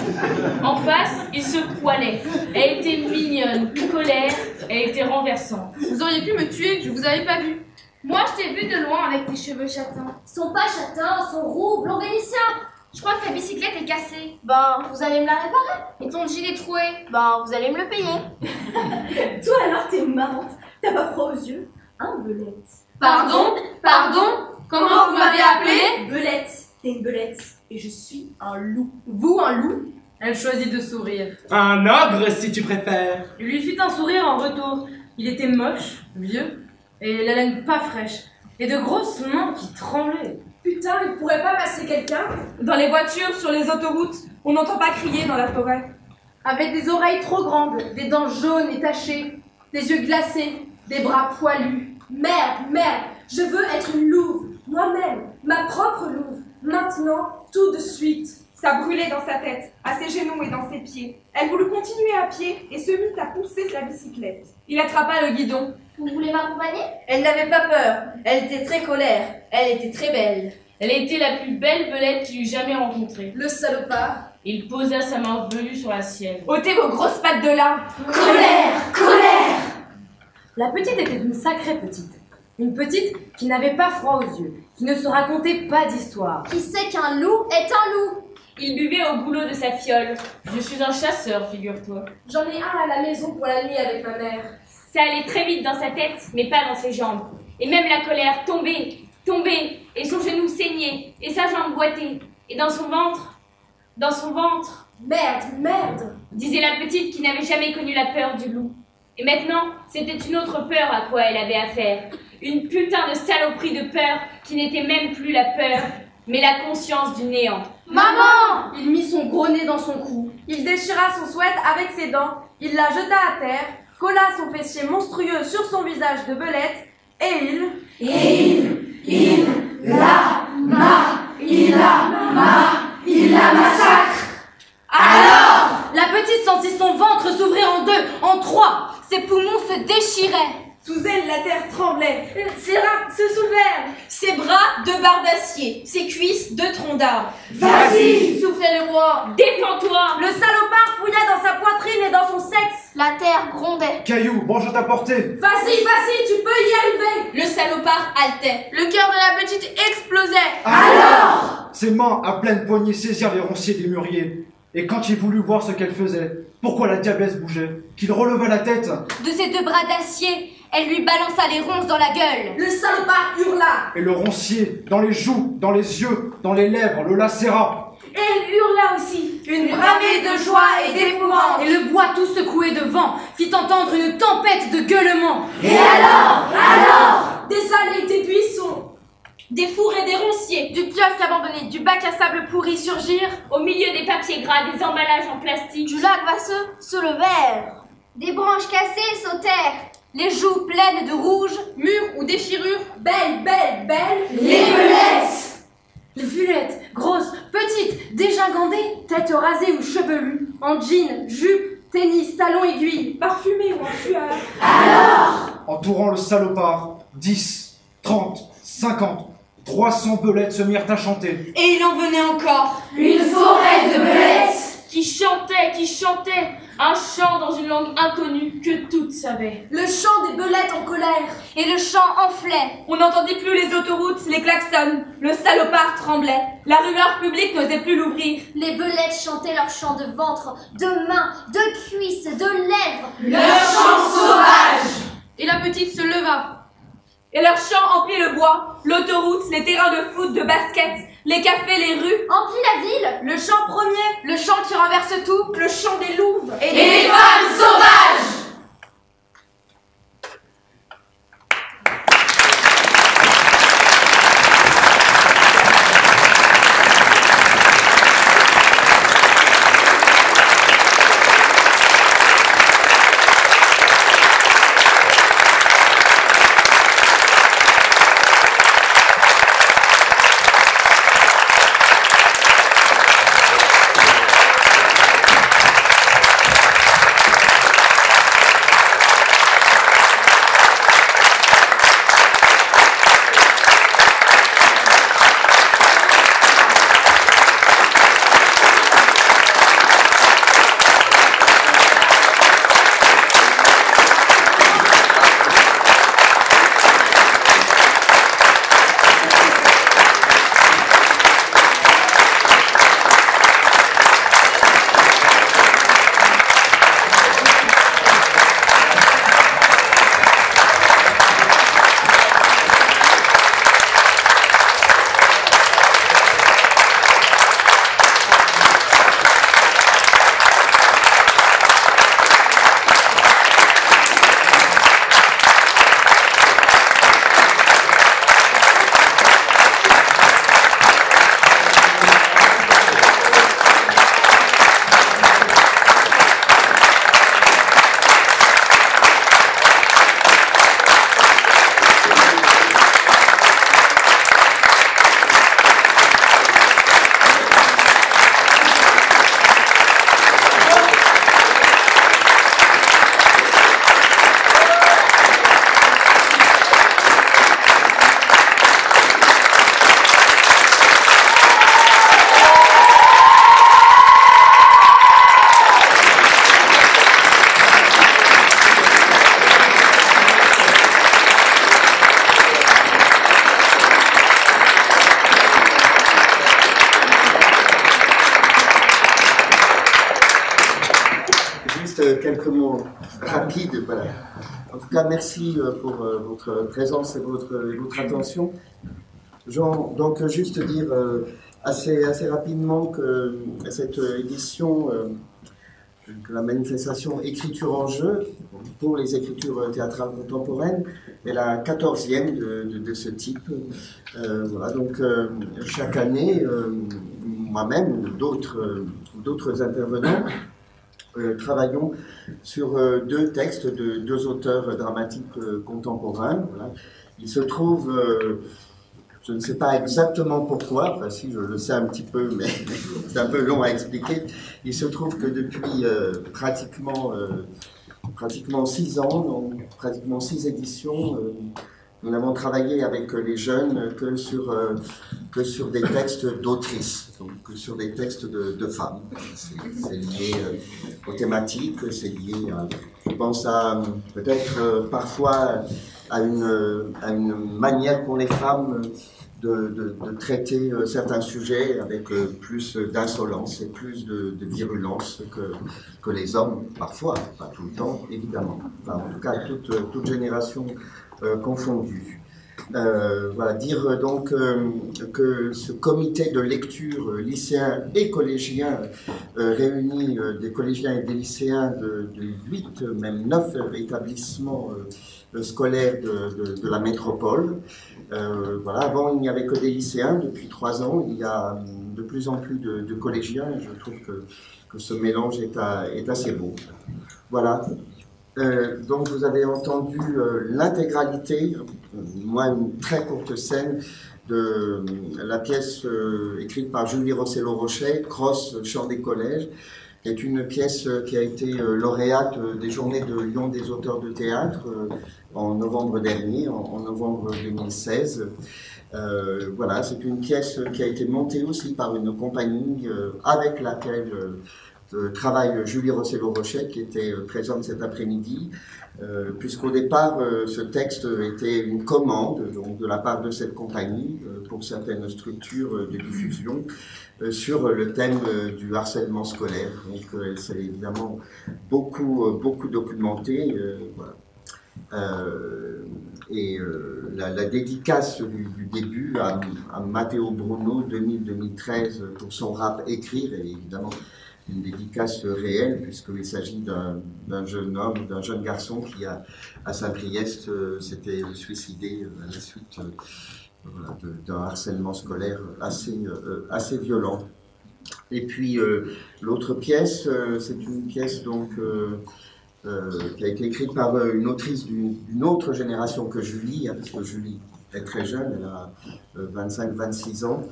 S15: En face, il se poilait. Elle était mignonne, colère, elle était renversante.
S21: Vous auriez pu me tuer, je vous avais pas vu. Moi, je t'ai vu de loin avec tes cheveux châtains.
S8: Ils sont pas châtains, ils sont roux, blanc vénitien.
S21: Je crois que ta bicyclette est cassée.
S8: Ben, vous allez me la réparer.
S21: Et ton gilet troué.
S8: Ben, vous allez me le payer.
S3: Toi alors, t'es marrante. T'as pas froid aux yeux? Hein, Belette?
S21: Pardon? Comment vous m'avez appelé?
S3: Belette. T'es une belette. Et je suis un loup. Vous, un loup?
S22: Elle choisit de sourire.
S7: Un ogre, si tu préfères.
S22: Il lui fit un sourire en retour. Il était moche, vieux, et la laine pas fraîche, et de grosses mains qui tremblaient.
S3: Putain, il pourrait pas passer quelqu'un?
S11: Dans les voitures, sur les autoroutes, on n'entend pas crier dans la forêt.
S22: Avec des oreilles trop grandes, des dents jaunes et tachées, des yeux glacés, des bras poilus.
S3: Merde, je veux être une louve. Moi-même, ma propre louve. Maintenant, tout de suite.
S11: Ça brûlait dans sa tête, à ses genoux et dans ses pieds. Elle voulut continuer à pied et se mit à pousser la bicyclette. Il attrapa le guidon.
S8: Vous voulez m'accompagner?
S18: Elle n'avait pas peur. Elle était très colère. Elle était très belle.
S15: Elle était la plus belle belette qu'il eût jamais rencontrée.
S3: Le salopard.
S15: Il posa sa main velue sur la sienne.
S11: Ôtez vos grosses pattes de là.
S21: Colère!
S22: La petite était une sacrée petite. Une petite qui n'avait pas froid aux yeux, qui ne se racontait pas d'histoire.
S8: Qui sait qu'un loup est un loup?
S15: Il buvait au goulot de sa fiole. Je suis un chasseur, figure-toi.
S3: J'en ai un à la maison pour la nuit avec ma mère.
S15: Ça allait très vite dans sa tête, mais pas dans ses jambes. Et même la colère tombait, et son genou saignait, et sa jambe boitait. Et dans son ventre...
S3: Merde,
S15: disait la petite qui n'avait jamais connu la peur du loup. Et maintenant, c'était une autre peur à quoi elle avait affaire. Une putain de saloperie de peur qui n'était même plus la peur, mais la conscience du néant.
S22: Maman! Il mit son gros nez dans son cou. Il déchira son sweat avec ses dents. Il la jeta à terre, colla son fessier monstrueux sur son visage de belette, et il la massacre. Alors, la petite sentit son ventre s'ouvrir en deux, en trois.
S8: Ses poumons se déchiraient.
S3: Sous elle, la terre tremblait.
S22: Ses reins se soulevèrent.
S17: Ses bras, de barres d'acier. Ses cuisses, de troncs d'arbre.
S22: Vas-y, soufflait le roi.
S15: Défends-toi.
S22: Le salopard fouilla dans sa poitrine et dans son sexe.
S8: La terre grondait.
S14: Caillou, bon, je t'apportais.
S22: Vas-y, tu peux y arriver.
S17: Le salopard haletait.
S21: Le cœur de la petite explosait.
S14: Alors, ses mains à pleine poignée saisirent les ronciers des mûriers. Et quand il voulut voir ce qu'elle faisait, pourquoi la diablesse bougeait, qu'il releva la tête.
S8: De ses deux bras d'acier, elle lui balança les ronces dans la gueule.
S22: Le salopard hurla.
S14: Et le roncier, dans les joues, dans les yeux, dans les lèvres, le lacéra.
S22: Et elle hurla aussi, une bramée de joie et d'épouvante. Et le bois tout secoué de vent fit entendre une tempête de gueulements.
S21: Et alors
S22: Des allées, des buissons,
S17: des fours et des ronciers,
S21: du kiosque abandonné, du bac à sable pourri surgir,
S15: au milieu des papiers gras, des emballages en plastique,
S21: du lac vasseux se levèrent.
S8: Des branches cassées sautèrent, les joues pleines de rouge,
S21: mûres ou déchirures,
S22: belles,
S21: les belettes.
S22: Les violettes, grosses, petites, dégingandées, tête rasée ou chevelue, en jean, jupe, tennis, talons aiguilles,
S3: parfumées ou en sueur.
S21: Alors,
S14: entourant le salopard, 10, 30, 50, 300 belettes se mirent à chanter.
S17: Et il en venait encore.
S21: Une forêt de belettes
S6: qui chantait, un chant dans une langue inconnue que toutes savaient.
S3: Le chant des belettes en colère.
S8: Et le chant enflait.
S11: On n'entendait plus les autoroutes, les klaxons. Le salopard tremblait. La rumeur publique n'osait plus l'ouvrir.
S8: Les belettes chantaient leur chant de ventre, de mains, de cuisses, de lèvres.
S9: Leur chant sauvage.
S11: Et la petite se leva. Et leur chant emplit le bois, l'autoroute, les terrains de foot, de basket, les cafés, les rues.
S8: Emplit la ville.
S3: Le chant premier. Le chant qui renverse tout. Le chant des louves.
S9: Et les femmes sauvages.
S1: Quelques mots rapides, voilà. En tout cas, merci pour votre présence et votre attention. Donc, juste dire assez rapidement que cette édition, que la manifestation Écriture en jeu, pour les écritures théâtrales contemporaines, est la 14e de ce type. Voilà, donc chaque année, moi-même, d'autres intervenants, travaillons sur deux textes de deux auteurs dramatiques contemporains. Voilà. Il se trouve, je ne sais pas exactement pourquoi, enfin si je le sais un petit peu, mais c'est un peu long à expliquer, il se trouve que depuis pratiquement 6 ans, donc pratiquement 6 éditions, nous n'avons travaillé avec les jeunes que sur des textes d'autrices, donc que sur des textes de femmes. C'est lié aux thématiques, c'est lié à, je pense à peut-être parfois à une manière qu'ont les femmes de traiter certains sujets avec plus d'insolence et plus de virulence que les hommes, parfois, pas tout le temps, évidemment. Enfin, en tout cas, toute génération confondue. Voilà, dire donc que ce comité de lecture lycéen et collégien réunit des collégiens et des lycéens de 8, même 9 établissements scolaires de la métropole. Voilà, avant il n'y avait que des lycéens, depuis 3 ans il y a de plus en plus de collégiens et je trouve que ce mélange est assez beau. Voilà. Donc vous avez entendu l'intégralité, moi une très courte scène de la pièce écrite par Julie Rossello-Rochet, Cross, Chant des collèges, qui est une pièce qui a été lauréate des Journées de Lyon des auteurs de théâtre en novembre dernier, en novembre 2016. Voilà, c'est une pièce qui a été montée aussi par une compagnie avec laquelle travaille Julie Rossello-Rochet, qui était présente cet après-midi, puisqu'au départ, ce texte était une commande donc, de la part de cette compagnie pour certaines structures de diffusion sur le thème du harcèlement scolaire. Donc, elle s'est évidemment beaucoup documentée. Voilà. La dédicace du début à Matteo Bruno 2000-2013 pour son rap Écrire est évidemment une dédicace réelle puisqu'il s'agit d'un jeune homme, d'un jeune garçon qui à Saint-Priest s'était suicidé à la suite d'un harcèlement scolaire assez violent. Et puis l'autre pièce, c'est une pièce donc qui a été écrite par une autrice d'une autre génération que Julie, parce que Julie est très jeune, elle a 25-26 ans.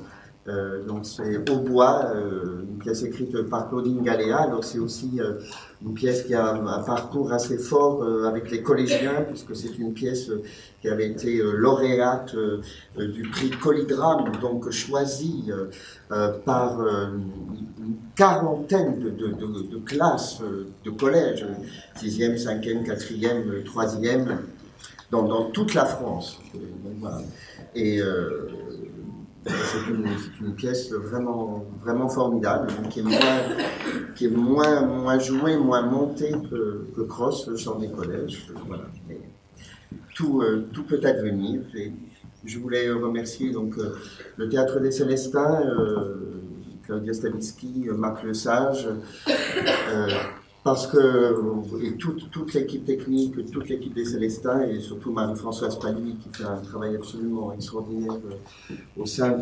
S1: Donc c'est Au bois, une pièce écrite par Claudine Galéa. Alors c'est aussi une pièce qui a un parcours assez fort avec les collégiens, puisque c'est une pièce qui avait été lauréate du prix Collydrame, donc choisie par une quarantaine de classes de collège, 6e, 5e, 4e, 3e, dans toute la France. Donc, voilà. Et c'est une pièce vraiment formidable, donc qui est moins jouée, moins montée que Cross, le chant des collèges. Voilà. Mais tout peut advenir. Et je voulais remercier donc, le Théâtre des Célestins, Claudia Stavisky, Marc Lesage, parce que et toute l'équipe technique, toute l'équipe des Célestins, et surtout Marie-Françoise Pally, qui fait un travail absolument extraordinaire au sein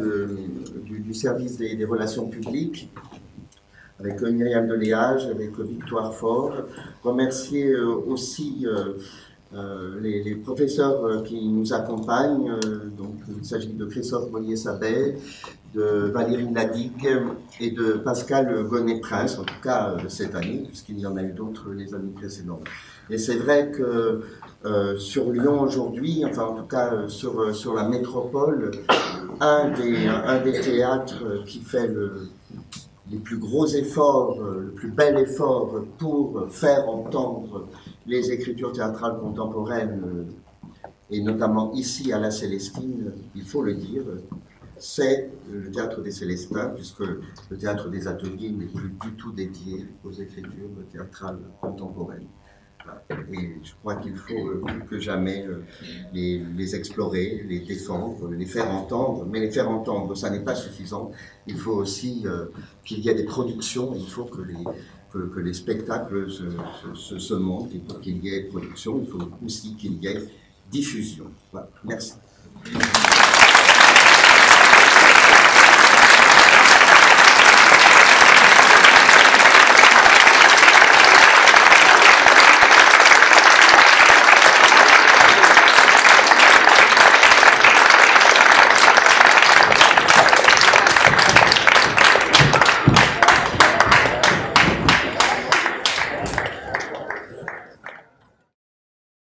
S1: du service des relations publiques, avec Myriam Deléage, avec Victoire Faure. Remercier aussi les professeurs qui nous accompagnent. Donc, il s'agit de Christophe Mollier-Sabet, de Valérie Nadigue et de Pascal Gonnet-Prince, en tout cas cette année, puisqu'il y en a eu d'autres les années précédentes. Et c'est vrai que sur Lyon aujourd'hui, enfin en tout cas sur la métropole, un des théâtres qui fait les plus gros efforts, le plus bel effort pour faire entendre les écritures théâtrales contemporaines, et notamment ici à la Célestine, il faut le dire, c'est le Théâtre des Célestins, puisque le Théâtre des Ateliers n'est plus du tout dédié aux écritures théâtrales contemporaines. Et je crois qu'il faut plus que jamais les explorer, les défendre, les faire entendre. Mais les faire entendre, ça n'est pas suffisant. Il faut aussi qu'il y ait des productions, il faut que les spectacles se montent. Et pour qu'il y ait production, il faut aussi qu'il y ait diffusion. Voilà. Merci.